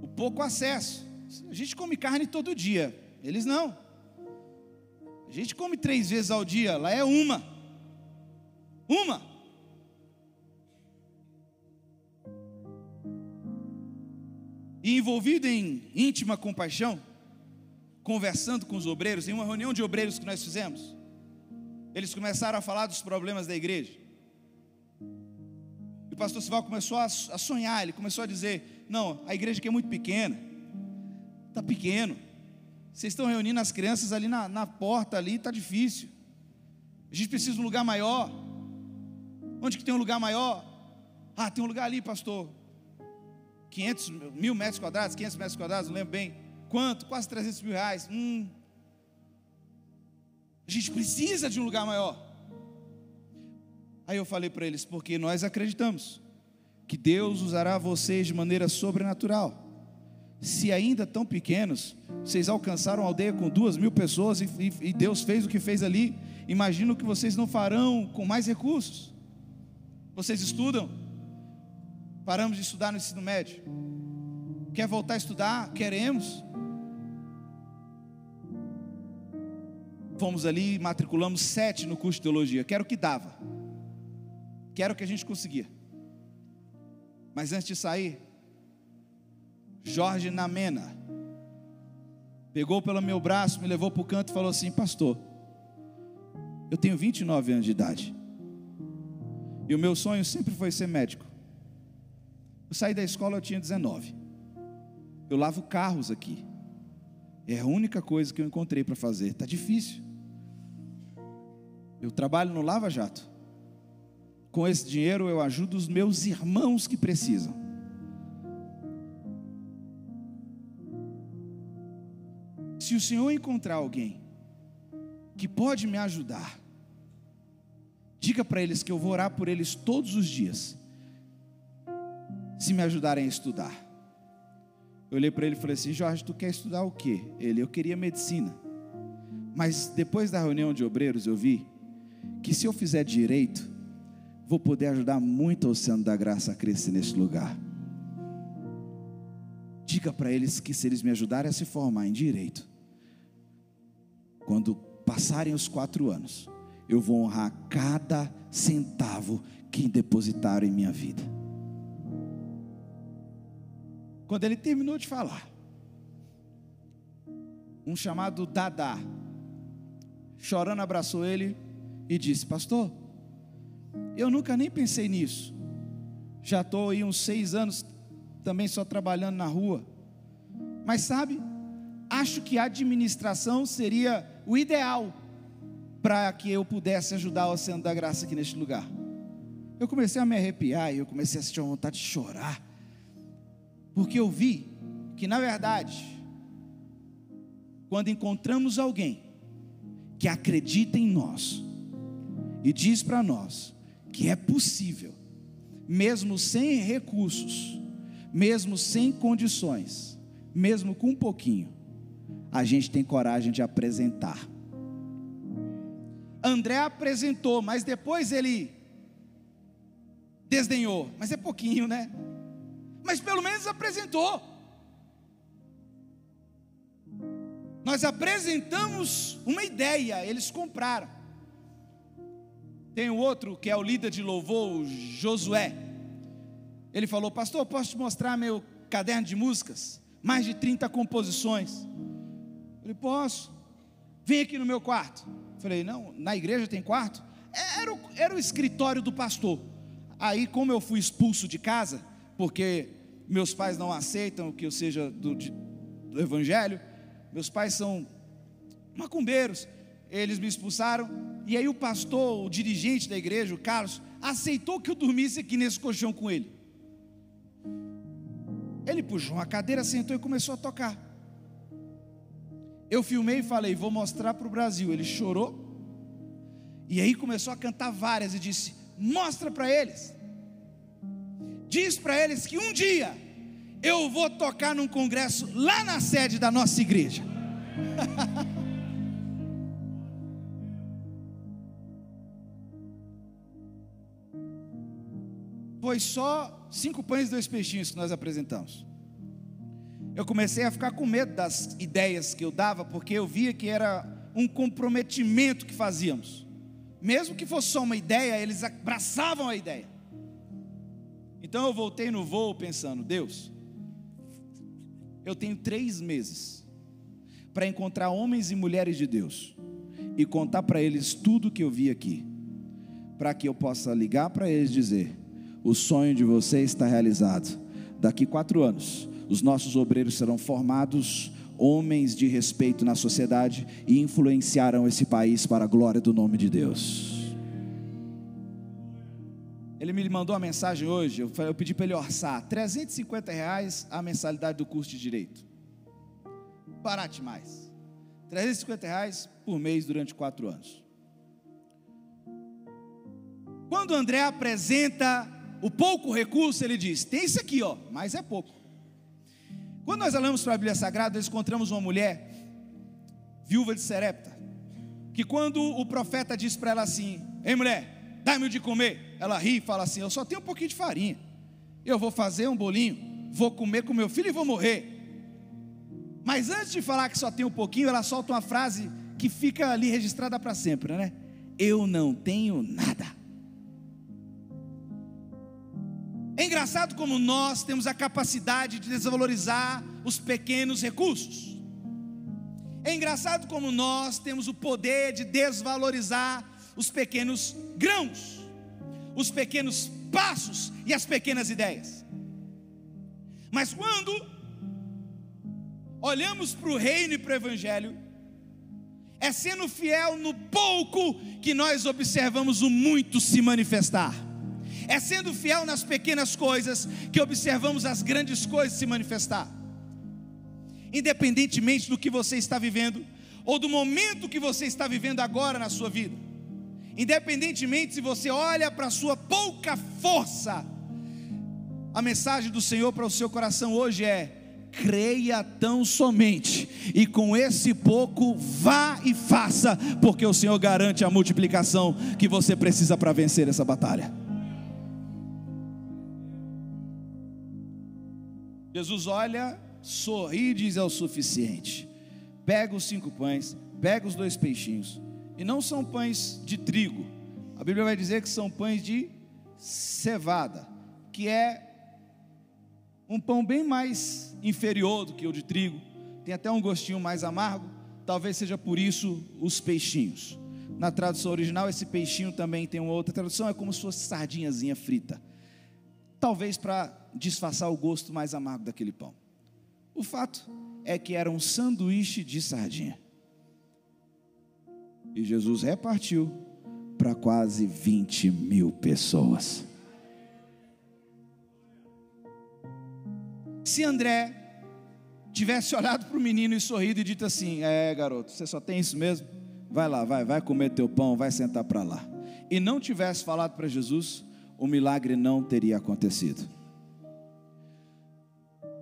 o pouco acesso. A gente come carne todo dia, eles não. A gente come 3 vezes ao dia, lá é uma. E envolvido em íntima compaixão, conversando com os obreiros, em uma reunião de obreiros que nós fizemos, eles começaram a falar dos problemas da igreja. E o pastor Sival começou a sonhar, ele começou a dizer: não, a igreja aqui é muito pequena, está pequeno, vocês estão reunindo as crianças ali na porta, ali está difícil, a gente precisa de um lugar maior. Onde que tem um lugar maior? Ah, tem um lugar ali, pastor, 1.000 metros quadrados, 500 metros quadrados, não lembro bem quanto, quase 300 mil reais. A gente precisa de um lugar maior. Aí eu falei para eles: porque nós acreditamos que Deus usará vocês de maneira sobrenatural. Se ainda tão pequenos, vocês alcançaram a aldeia com 2.000 pessoas e Deus fez o que fez ali, imagino que vocês não farão com mais recursos. Vocês estudam? Paramos de estudar no ensino médio. Quer voltar a estudar? Queremos. Fomos ali, matriculamos 7 no curso de teologia, que era o que dava, que era o que a gente conseguia. Mas antes de sair, Jorge Namena pegou pelo meu braço, me levou para o canto e falou assim: pastor, eu tenho 29 anos de idade, e o meu sonho sempre foi ser médico. Eu saí da escola, eu tinha 19. Eu lavo carros aqui, é a única coisa que eu encontrei para fazer. Está difícil. Eu trabalho no Lava Jato. Com esse dinheiro eu ajudo os meus irmãos que precisam. Se o Senhor encontrar alguém que pode me ajudar, diga para eles que eu vou orar por eles todos os dias, se me ajudarem a estudar. Eu olhei para ele e falei assim: Jorge, tu quer estudar o quê? Ele: eu queria medicina. Mas depois da reunião de obreiros eu vi que se eu fizer direito, vou poder ajudar muito o Oceano da Graça a crescer nesse lugar. Diga para eles que se eles me ajudarem a se formar em direito, quando passarem os 4 anos, eu vou honrar cada centavo que depositaram em minha vida. Quando ele terminou de falar, um chamado Dadá, chorando, abraçou ele e disse: pastor, eu nunca nem pensei nisso, já estou aí uns 6 anos também só trabalhando na rua, mas sabe, acho que a administração seria o ideal para que eu pudesse ajudar o Oceano da Graça aqui neste lugar. Eu comecei a me arrepiar e eu comecei a sentir uma vontade de chorar, porque eu vi que na verdade, quando encontramos alguém que acredita em nós e diz para nós que é possível, mesmo sem recursos, mesmo sem condições, mesmo com um pouquinho, a gente tem coragem de apresentar. André apresentou, mas depois ele desdenhou. Mas é pouquinho, né? Mas pelo menos apresentou. Nós apresentamos uma ideia, eles compraram. Tem um outro que é o líder de louvor, o Josué. Ele falou: pastor, posso te mostrar meu caderno de músicas? Mais de 30 composições. Eu falei: posso. Vem aqui no meu quarto. Eu falei: não, na igreja tem quarto? Era o escritório do pastor. Aí, como eu fui expulso de casa, porque meus pais não aceitam que eu seja do evangelho, meus pais são macumbeiros, eles me expulsaram, e aí o pastor, o dirigente da igreja, o Carlos, aceitou que eu dormisse aqui nesse colchão com ele. Ele puxou uma cadeira, sentou e começou a tocar. Eu filmei e falei: vou mostrar para o Brasil. Ele chorou, e aí começou a cantar várias, e disse: mostra para eles, diz para eles que um dia eu vou tocar num congresso lá na sede da nossa igreja. Foi só 5 pães e 2 peixinhos que nós apresentamos. Eu comecei a ficar com medo das ideias que eu dava, porque eu via que era um comprometimento que fazíamos. Mesmo que fosse só uma ideia, eles abraçavam a ideia. Então eu voltei no voo pensando: Deus, eu tenho 3 meses para encontrar homens e mulheres de Deus e contar para eles tudo que eu vi aqui, para que eu possa ligar para eles e dizer: o sonho de vocês está realizado. Daqui 4 anos, os nossos obreiros serão formados, homens de respeito na sociedade, e influenciarão esse país para a glória do nome de Deus. Ele me mandou uma mensagem hoje, eu pedi para ele orçar R$350 a mensalidade do curso de Direito. Barato demais. R$350 por mês durante 4 anos. Quando o André apresenta o pouco recurso, ele diz: tem isso aqui, ó, mas é pouco. Quando nós olhamos para a Bíblia Sagrada, nós encontramos uma mulher, viúva de Serepta, que quando o profeta diz para ela assim: ei mulher, dá-me o de comer, ela ri e fala assim: eu só tenho um pouquinho de farinha, eu vou fazer um bolinho, vou comer com meu filho e vou morrer. Mas antes de falar que só tem um pouquinho, ela solta uma frase que fica ali registrada para sempre, né? Eu não tenho nada. É engraçado como nós temos a capacidade de desvalorizar os pequenos recursos. É engraçado como nós temos o poder de desvalorizar os pequenos grãos, os pequenos passos e as pequenas ideias. Mas quando olhamos para o reino e para o evangelho, é sendo fiel no pouco que nós observamos o muito se manifestar. É sendo fiel nas pequenas coisas que observamos as grandes coisas se manifestar. Independentemente do que você está vivendo, ou do momento que você está vivendo agora na sua vida, independentemente se você olha para a sua pouca força, a mensagem do Senhor para o seu coração hoje é: creia tão somente, e com esse pouco vá e faça, porque o Senhor garante a multiplicação que você precisa para vencer essa batalha. Jesus olha, sorri e diz: é o suficiente. Pega os 5 pães, pega os 2 peixinhos, e não são pães de trigo, a Bíblia vai dizer que são pães de cevada, que é um pão bem mais inferior do que o de trigo, tem até um gostinho mais amargo, talvez seja por isso os peixinhos. Na tradução original, esse peixinho também tem uma outra tradução, é como se fosse sardinhazinha frita, talvez para disfarçar o gosto mais amargo daquele pão. O fato é que era um sanduíche de sardinha, e Jesus repartiu para quase 20 mil pessoas. Se André tivesse olhado para o menino e sorrido e dito assim: garoto, você só tem isso mesmo? Vai lá, vai comer teu pão, vai sentar para lá, e não tivesse falado para Jesus, o milagre não teria acontecido.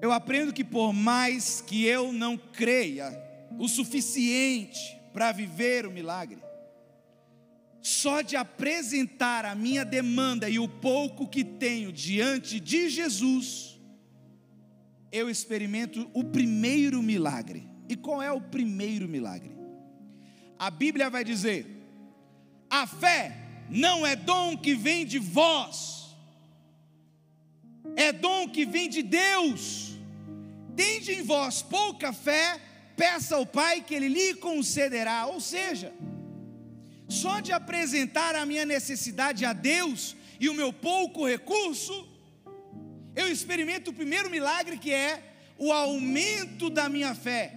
Eu aprendo que por mais que eu não creia o suficiente para viver o milagre, só de apresentar a minha demanda e o pouco que tenho diante de Jesus, eu experimento o primeiro milagre. E qual é o primeiro milagre? A Bíblia vai dizer: a fé não é dom que vem de vós, é dom que vem de Deus. Tende em vós pouca fé, peça ao Pai que Ele lhe concederá. Ou seja, só de apresentar a minha necessidade a Deus e o meu pouco recurso, eu experimento o primeiro milagre, que é o aumento da minha fé.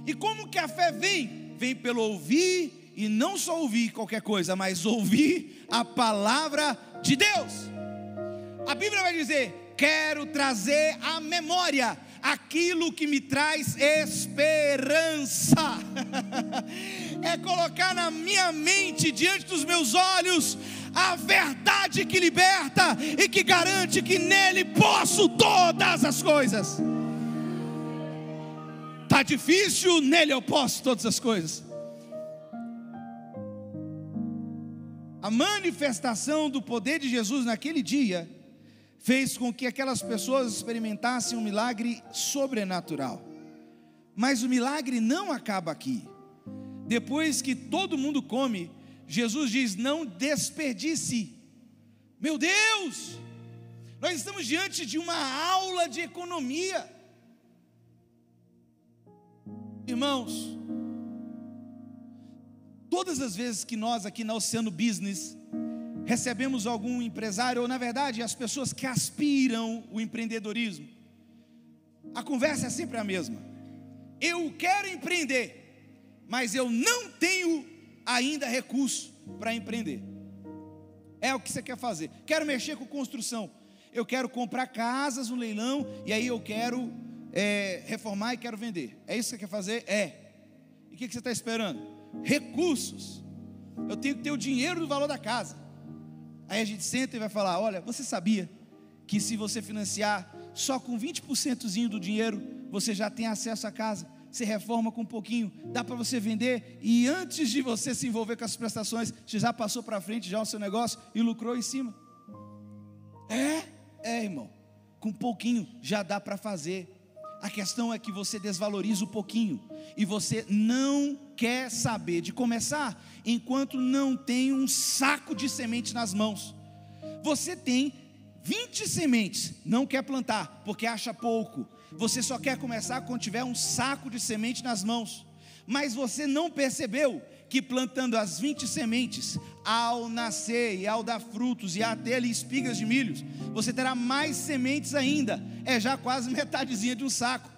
E como que a fé vem? Vem pelo ouvir, e não só ouvir qualquer coisa, mas ouvir a palavra de Deus. A Bíblia vai dizer: quero trazer à memória aquilo que me traz esperança. É colocar na minha mente, diante dos meus olhos, a verdade que liberta e que garante que nele posso todas as coisas. Está difícil? Nele eu posso todas as coisas. A manifestação do poder de Jesus naquele dia fez com que aquelas pessoas experimentassem um milagre sobrenatural. Mas o milagre não acaba aqui. Depois que todo mundo come, Jesus diz: não desperdice. Meu Deus, nós estamos diante de uma aula de economia. Irmãos, todas as vezes que nós aqui na Oceano Business recebemos algum empresário, ou na verdade as pessoas que aspiram o empreendedorismo, a conversa é sempre a mesma: eu quero empreender, mas eu não tenho ainda recurso para empreender. É o que você quer fazer. Quero mexer com construção, eu quero comprar casas no leilão, e aí eu quero reformar e quero vender. É isso que você quer fazer? E o que você está esperando? Recursos. Eu tenho que ter o dinheiro do valor da casa. Aí a gente senta e vai falar: olha, você sabia que se você financiar só com 20% do dinheiro, você já tem acesso à casa? Você reforma com um pouquinho, dá para você vender, e antes de você se envolver com as prestações, você já passou para frente já o seu negócio e lucrou em cima. Irmão, com pouquinho já dá para fazer. A questão é que você desvaloriza o pouquinho, e você não quer saber de começar, enquanto não tem um saco de sementes nas mãos. Você tem 20 sementes, não quer plantar, porque acha pouco. Você só quer começar quando tiver um saco de semente nas mãos. Mas você não percebeu que plantando as 20 sementes, ao nascer e ao dar frutos e até ali espigas de milhos, você terá mais sementes ainda. É já quase metadezinha de um saco.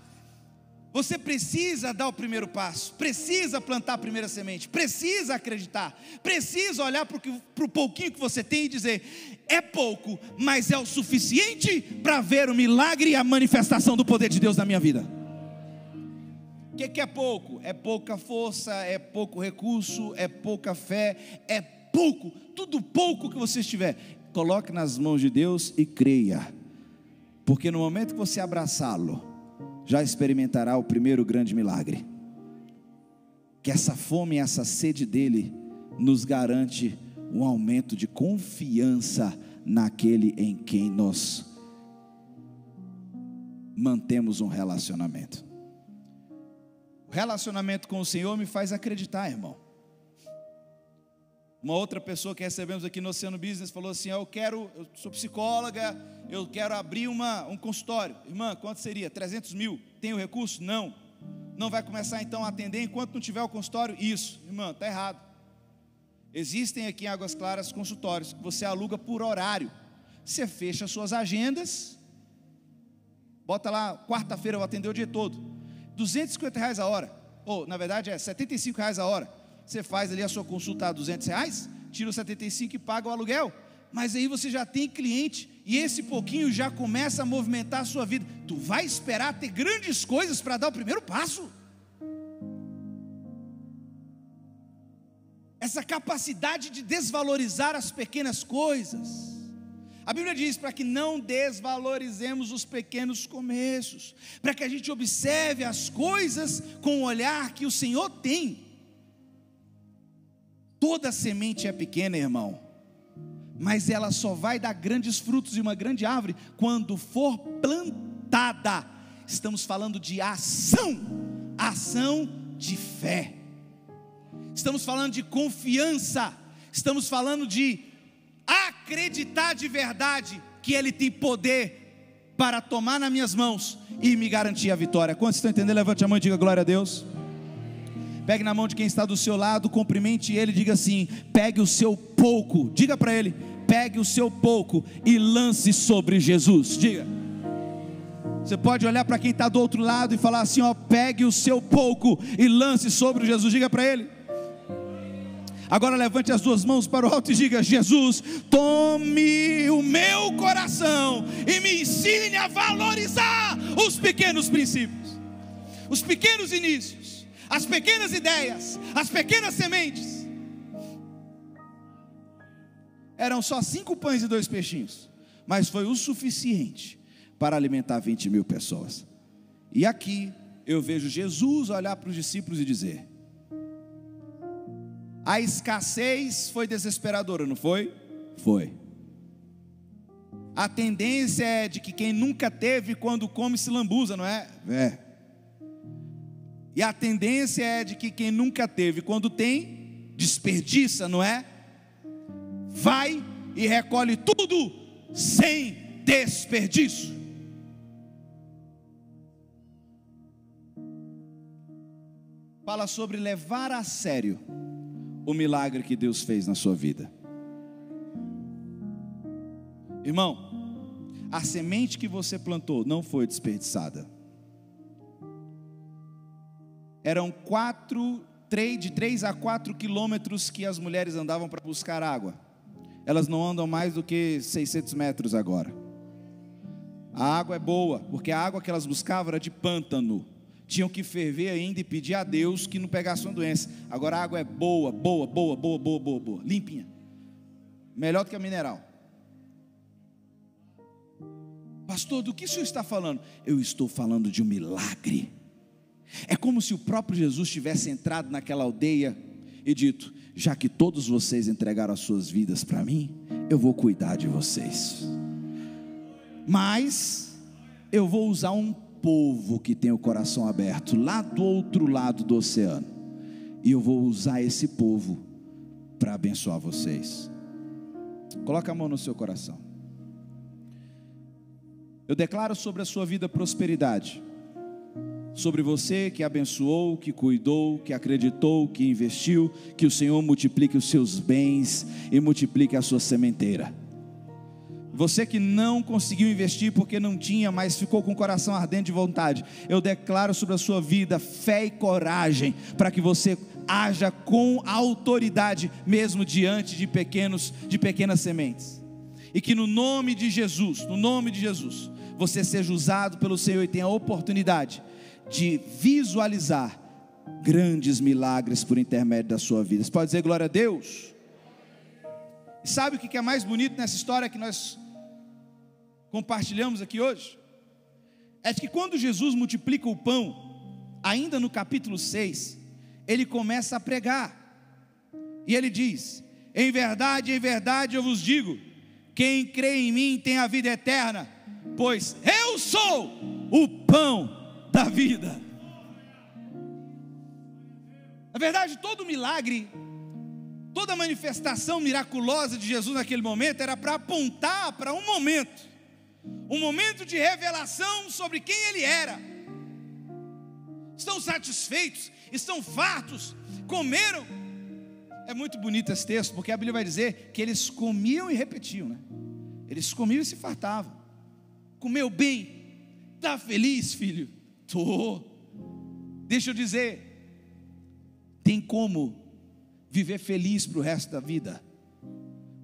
Você precisa dar o primeiro passo, precisa plantar a primeira semente, precisa acreditar, precisa olhar para o pouquinho que você tem e dizer: é pouco, mas é o suficiente para ver o milagre e a manifestação do poder de Deus na minha vida. O que é pouco? É pouca força, é pouco recurso, é pouca fé, é pouco, tudo pouco que você estiver, coloque nas mãos de Deus e creia, porque no momento que você abraçá-lo, já experimentará o primeiro grande milagre, que essa fome e essa sede dele nos garante um aumento de confiança naquele em quem nós mantemos um relacionamento. O relacionamento com o Senhor me faz acreditar, irmão. Uma outra pessoa que recebemos aqui no Oceano Business falou assim: eu sou psicóloga, eu quero abrir um consultório. Irmã, quanto seria? 300 mil. Tem o recurso? Não. Não vai começar então a atender enquanto não tiver o consultório? Isso, irmã, está errado. Existem aqui em Águas Claras consultórios que você aluga por horário. Você fecha suas agendas, bota lá, quarta-feira eu vou atender o dia todo, R$250 a hora, ou na verdade é R$75 a hora. Você faz ali a sua consulta a R$200, tira os 75 e paga o aluguel. Mas aí você já tem cliente, e esse pouquinho já começa a movimentar a sua vida. Tu vai esperar ter grandes coisas para dar o primeiro passo? Essa capacidade de desvalorizar as pequenas coisas. A Bíblia diz para que não desvalorizemos os pequenos começos, para que a gente observe as coisas com o olhar que o Senhor tem. Toda semente é pequena, irmão, mas ela só vai dar grandes frutos e uma grande árvore quando for plantada. Estamos falando de ação de fé. Estamos falando de confiança. Estamos falando de acreditar de verdade que Ele tem poder para tomar nas minhas mãos e me garantir a vitória. Quantos estão entendendo? Levante a mão e diga glória a Deus. Pegue na mão de quem está do seu lado, cumprimente ele, diga assim: pegue o seu pouco, diga para ele, pegue o seu pouco e lance sobre Jesus. Diga. Você pode olhar para quem está do outro lado e falar assim: ó, pegue o seu pouco e lance sobre Jesus. Diga para ele. Agora levante as duas mãos para o alto e diga: Jesus, tome o meu coração e me ensine a valorizar os pequenos princípios, os pequenos inícios, as pequenas ideias, as pequenas sementes. Eram só 5 pães e 2 peixinhos, mas foi o suficiente para alimentar 20 mil pessoas. E aqui eu vejo Jesus olhar para os discípulos e dizer: a escassez foi desesperadora, não foi? Foi. A tendência é de que quem nunca teve, quando come se lambuza, não é? É. E a tendência é de que quem nunca teve, quando tem, desperdiça, não é? Vai e recolhe tudo sem desperdício. Fala sobre levar a sério o milagre que Deus fez na sua vida. Irmão, a semente que você plantou não foi desperdiçada. Eram de 3 a 4 quilômetros que as mulheres andavam para buscar água. Elas não andam mais do que 600 metros agora. A água é boa, porque a água que elas buscavam era de pântano. Tinham que ferver ainda e pedir a Deus que não pegasse uma doença. Agora a água é boa, limpinha, melhor do que a mineral. Pastor, do que o senhor está falando? Eu estou falando de um milagre. É como se o próprio Jesus tivesse entrado naquela aldeia e dito: já que todos vocês entregaram as suas vidas para mim, eu vou cuidar de vocês. Mas eu vou usar um povo que tem o coração aberto lá do outro lado do oceano, e eu vou usar esse povo para abençoar vocês. Coloca a mão no seu coração. Eu declaro sobre a sua vida prosperidade, sobre você que abençoou, que cuidou, que acreditou, que investiu, que o Senhor multiplique os seus bens e multiplique a sua sementeira. Você que não conseguiu investir porque não tinha, mas ficou com o coração ardente de vontade, eu declaro sobre a sua vida fé e coragem, para que você haja com autoridade, mesmo diante de pequenas sementes, e que no nome de Jesus, você seja usado pelo Senhor e tenha a oportunidade de visualizar grandes milagres por intermédio da sua vida. Você pode dizer glória a Deus? E sabe o que é mais bonito nessa história que nós compartilhamos aqui hoje? É que quando Jesus multiplica o pão, ainda no capítulo 6, ele começa a pregar, e ele diz: em verdade eu vos digo, quem crê em mim tem a vida eterna, pois eu sou o pão da vida. Na verdade, todo milagre, toda manifestação miraculosa de Jesus naquele momento era para apontar para um momento de revelação sobre quem ele era. Estão satisfeitos, estão fartos, comeram. É muito bonito esse texto, porque a Bíblia vai dizer que eles comiam e repetiam, né? Eles comiam e se fartavam. Comeu bem? Está feliz, filho? Tô. Deixa eu dizer, tem como viver feliz para o resto da vida.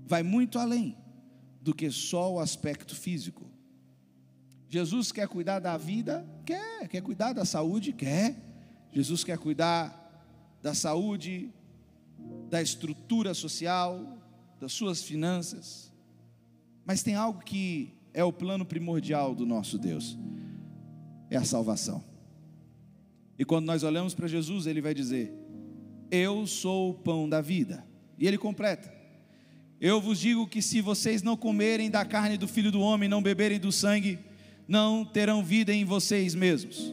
Vai muito além do que só o aspecto físico. Jesus quer cuidar da vida? Quer cuidar da saúde? Quer. Jesus quer cuidar da saúde, da estrutura social, das suas finanças. Mas tem algo que é o plano primordial do nosso Deus, é a salvação. E quando nós olhamos para Jesus, ele vai dizer: eu sou o pão da vida. E ele completa: eu vos digo que se vocês não comerem da carne do Filho do Homem, não beberem do sangue, não terão vida em vocês mesmos.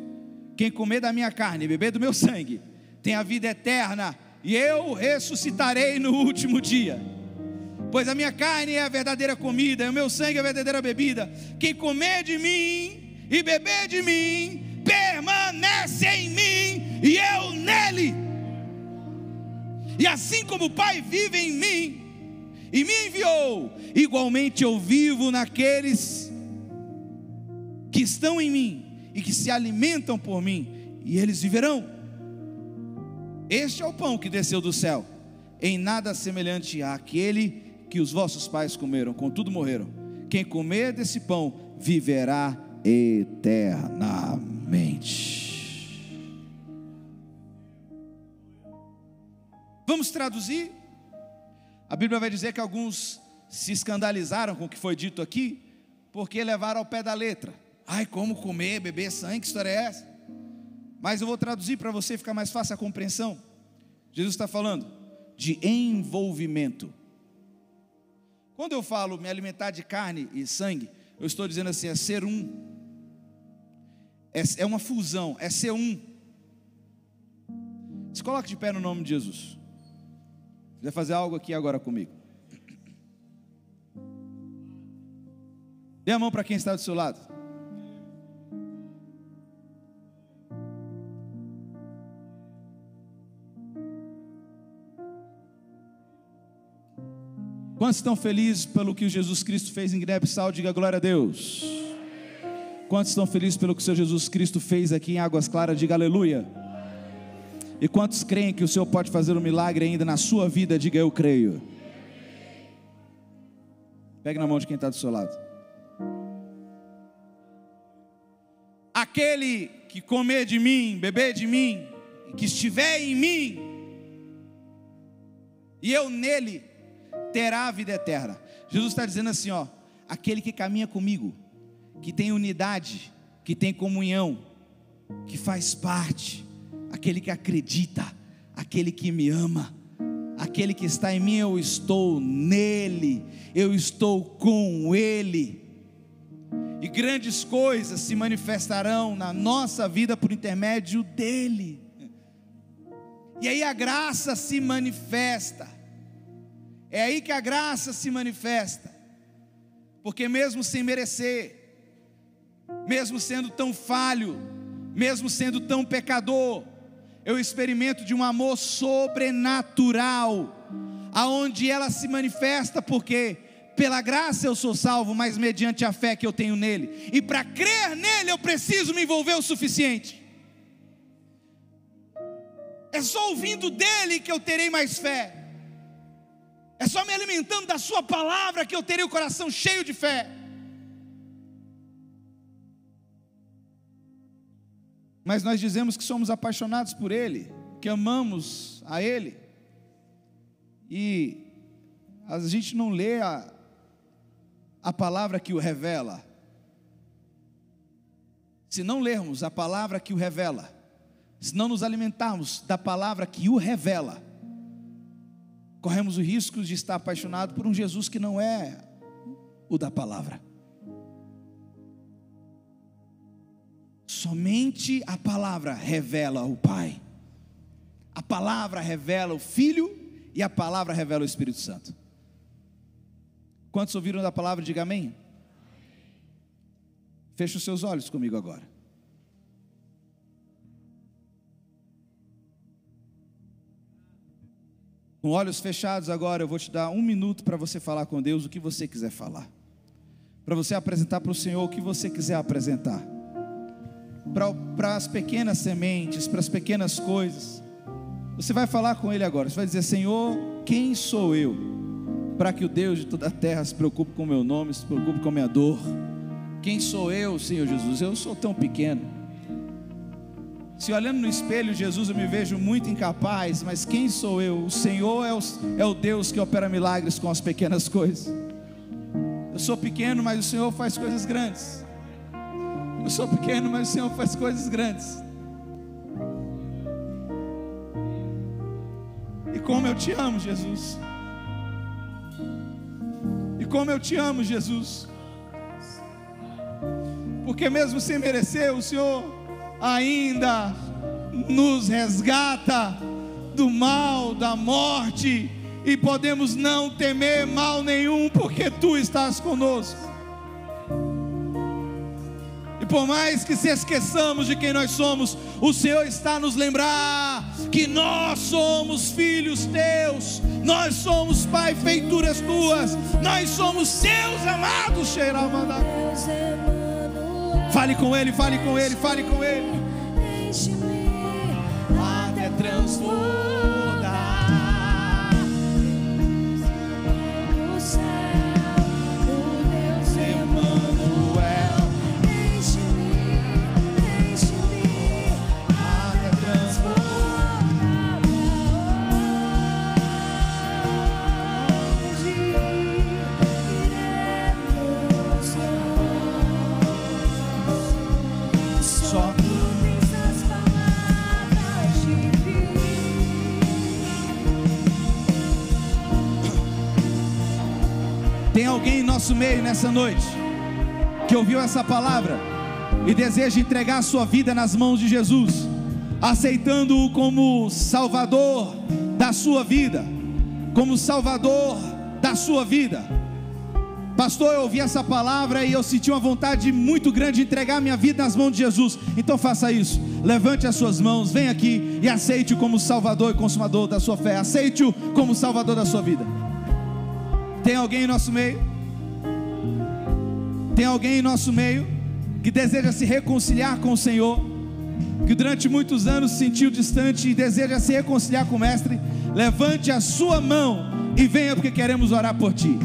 Quem comer da minha carne e beber do meu sangue, tem a vida eterna, e eu ressuscitarei no último dia. Pois a minha carne é a verdadeira comida, e o meu sangue é a verdadeira bebida. Quem comer de mim e beber de mim, permanece em mim e eu nele. E assim como o Pai vive em mim e me enviou, igualmente eu vivo naqueles que estão em mim e que se alimentam por mim, e eles viverão. Este é o pão que desceu do céu, em nada semelhante àquele que os vossos pais comeram, contudo morreram. Quem comer desse pão viverá eternamente. Vamos traduzir? A Bíblia vai dizer que alguns se escandalizaram com o que foi dito aqui, porque levaram ao pé da letra. Ai, como comer, beber sangue, que história é essa? Mas eu vou traduzir para você ficar mais fácil a compreensão. Jesus está falando de envolvimento. Quando eu falo me alimentar de carne e sangue, eu estou dizendo assim, é ser um. É uma fusão, é ser um. Se coloque de pé no nome de Jesus. Você vai fazer algo aqui agora comigo. Dê a mão para quem está do seu lado. Quantos estão felizes pelo que Jesus Cristo fez em Guiné-Bissau? Diga glória a Deus. Quantos estão felizes pelo que o Senhor Jesus Cristo fez aqui em Águas Claras? Diga aleluia. E quantos creem que o Senhor pode fazer um milagre ainda na sua vida? Diga eu creio. Pegue na mão de quem está do seu lado. Aquele que comer de mim, beber de mim, que estiver em mim, e eu nele, terá a vida eterna. Jesus está dizendo assim, ó: aquele que caminha comigo, que tem unidade, que tem comunhão, que faz parte, aquele que acredita, aquele que me ama, aquele que está em mim, eu estou nele, eu estou com ele. e grandes coisas se manifestarão na nossa vida por intermédio dele. E aí a graça se manifesta. É aí que a graça se manifesta. Porque mesmo sem merecer, mesmo sendo tão falho, mesmo sendo tão pecador, eu experimento de um amor sobrenatural, aonde ela se manifesta, porque pela graça eu sou salvo, mas mediante a fé que eu tenho nele, e para crer nele eu preciso me envolver o suficiente. É só ouvindo dele que eu terei mais fé, é só me alimentando da sua palavra que eu terei o coração cheio de fé. Mas nós dizemos que somos apaixonados por ele, que amamos a ele, e a gente não lê a palavra que o revela. Se não lermos a palavra que o revela, se não nos alimentarmos da palavra que o revela, corremos o risco de estar apaixonado por um Jesus que não é o da palavra. Somente a palavra revela o Pai, a palavra revela o Filho, e a palavra revela o Espírito Santo. Quantos ouviram da palavra? Diga amém. Feche os seus olhos comigo agora. Com olhos fechados agora, eu vou te dar 1 minuto para você falar com Deus o que você quiser falar, para você apresentar para o Senhor o que você quiser apresentar, para as pequenas sementes, para as pequenas coisas. Você vai falar com Ele agora, você vai dizer: Senhor, quem sou eu para que o Deus de toda a terra se preocupe com o meu nome, se preocupe com a minha dor? Quem sou eu, Senhor Jesus? Eu sou tão pequeno. Se olhando no espelho, Jesus, eu me vejo muito incapaz, mas quem sou eu? O Senhor é o Deus que opera milagres com as pequenas coisas. Eu sou pequeno, mas o Senhor faz coisas grandes. Eu sou pequeno, mas o Senhor faz coisas grandes. E como eu te amo, Jesus. E como eu te amo, Jesus. Porque mesmo sem merecer, o Senhor ainda nos resgata do mal, da morte, e podemos não temer mal nenhum, porque Tu estás conosco. E por mais que se esqueçamos de quem nós somos, o Senhor está a nos lembrar que nós somos filhos Teus, nós somos, Pai, feituras Tuas, nós somos Seus amados. Fale com Ele, fale com Ele, fale com Ele. Até transbordar no céu, o Deus Emanuel. Enche-me, até transbordar. Onde iremos só Tu tens as palavras de vida. Tem alguém em nosso meio nessa noite que ouviu essa palavra e deseja entregar a sua vida nas mãos de Jesus, aceitando-o como Salvador da sua vida, como Salvador da sua vida? Pastor, eu ouvi essa palavra e eu senti uma vontade muito grande de entregar minha vida nas mãos de Jesus. Então faça isso, levante as suas mãos, vem aqui e aceite-o como Salvador e Consumador da sua fé. Aceite-o como Salvador da sua vida. Tem alguém em nosso meio? Tem alguém em nosso meio que deseja se reconciliar com o Senhor, que durante muitos anos se sentiu distante e deseja se reconciliar com o Mestre? Levante a sua mão e venha, porque queremos orar por ti.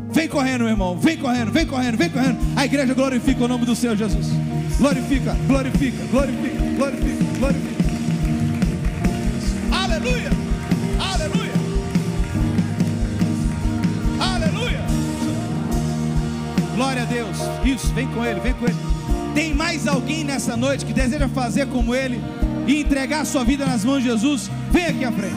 Vem correndo, meu irmão, vem correndo, vem correndo, vem correndo. A igreja glorifica o nome do Senhor Jesus. Glorifica, glorifica, glorifica, glorifica, glorifica. Aleluia, aleluia, aleluia. Glória a Deus. Isso, vem com Ele, vem com Ele. Tem mais alguém nessa noite que deseja fazer como Ele e entregar a sua vida nas mãos de Jesus? Vem aqui à frente.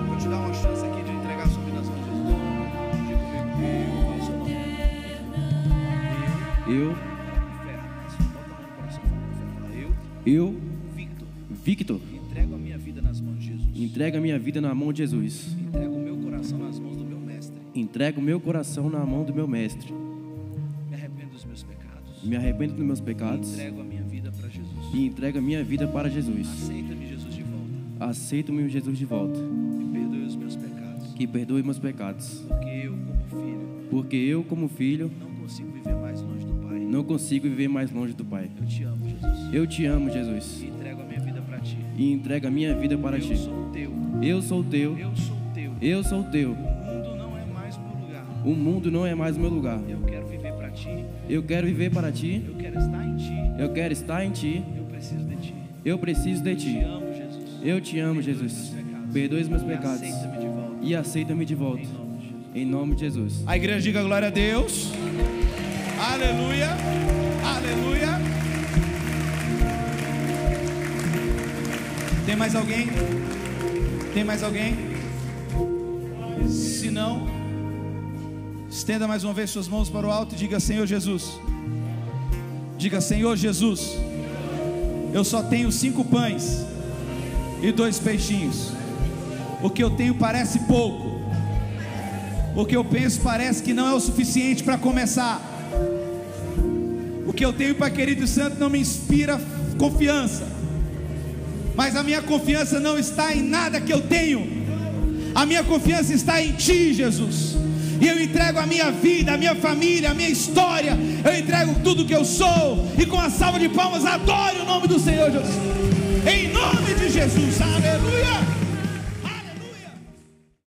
Vou te dar uma chance aqui de entregar a sua vida nas mãos. Eu, Victor, Victor, entrego a minha vida nas mãos de Jesus. entrego a minha vida na mão de Jesus. Entrego o meu coração nas mãos do meu mestre. Entrego o meu coração na mão do meu mestre. Me arrependo dos meus pecados. Me arrependo dos meus pecados Entrego a minha vida para Jesus. e entrego a minha vida para Jesus. Aceita-me, Jesus, de volta. Aceito-me, Jesus, de volta. E perdoe os meus pecados. Que perdoe meus pecados. Porque eu, como filho, Porque eu, como filho, não consigo viver mais longe do Pai. não consigo viver mais longe do Pai. Eu te amo, Jesus. Eu te amo, Jesus, E entrego a minha vida para ti. e entrego a minha vida para Eu ti. sou teu. Eu sou teu, Eu sou teu. eu sou teu. O mundo não é mais o meu lugar. O mundo não é mais o meu lugar. Eu quero viver para ti. Eu quero viver para ti, Eu quero estar em ti. eu quero estar em ti, Eu preciso de ti. eu preciso de Te ti. amo, Jesus. Eu te amo, Jesus. Perdoe os meus E pecados aceita-me de volta. e aceita-me de volta. Em nome de Jesus. Em nome de Jesus. A igreja diga glória a Deus. Aleluia. Aleluia. Tem mais alguém? Tem mais alguém? Se não, estenda mais uma vez suas mãos para o alto e diga: Senhor Jesus. Diga: Senhor Jesus, eu só tenho 5 pães e 2 peixinhos. O que eu tenho parece pouco. O que eu penso parece que não é o suficiente para começar. O que eu tenho, Pai querido e santo, não me inspira confiança. Mas a minha confiança não está em nada que eu tenho. A minha confiança está em Ti, Jesus. E eu entrego a minha vida, a minha família, a minha história. Eu entrego tudo que eu sou. E com a salva de palmas adoro o nome do Senhor Jesus. Em nome de Jesus, aleluia.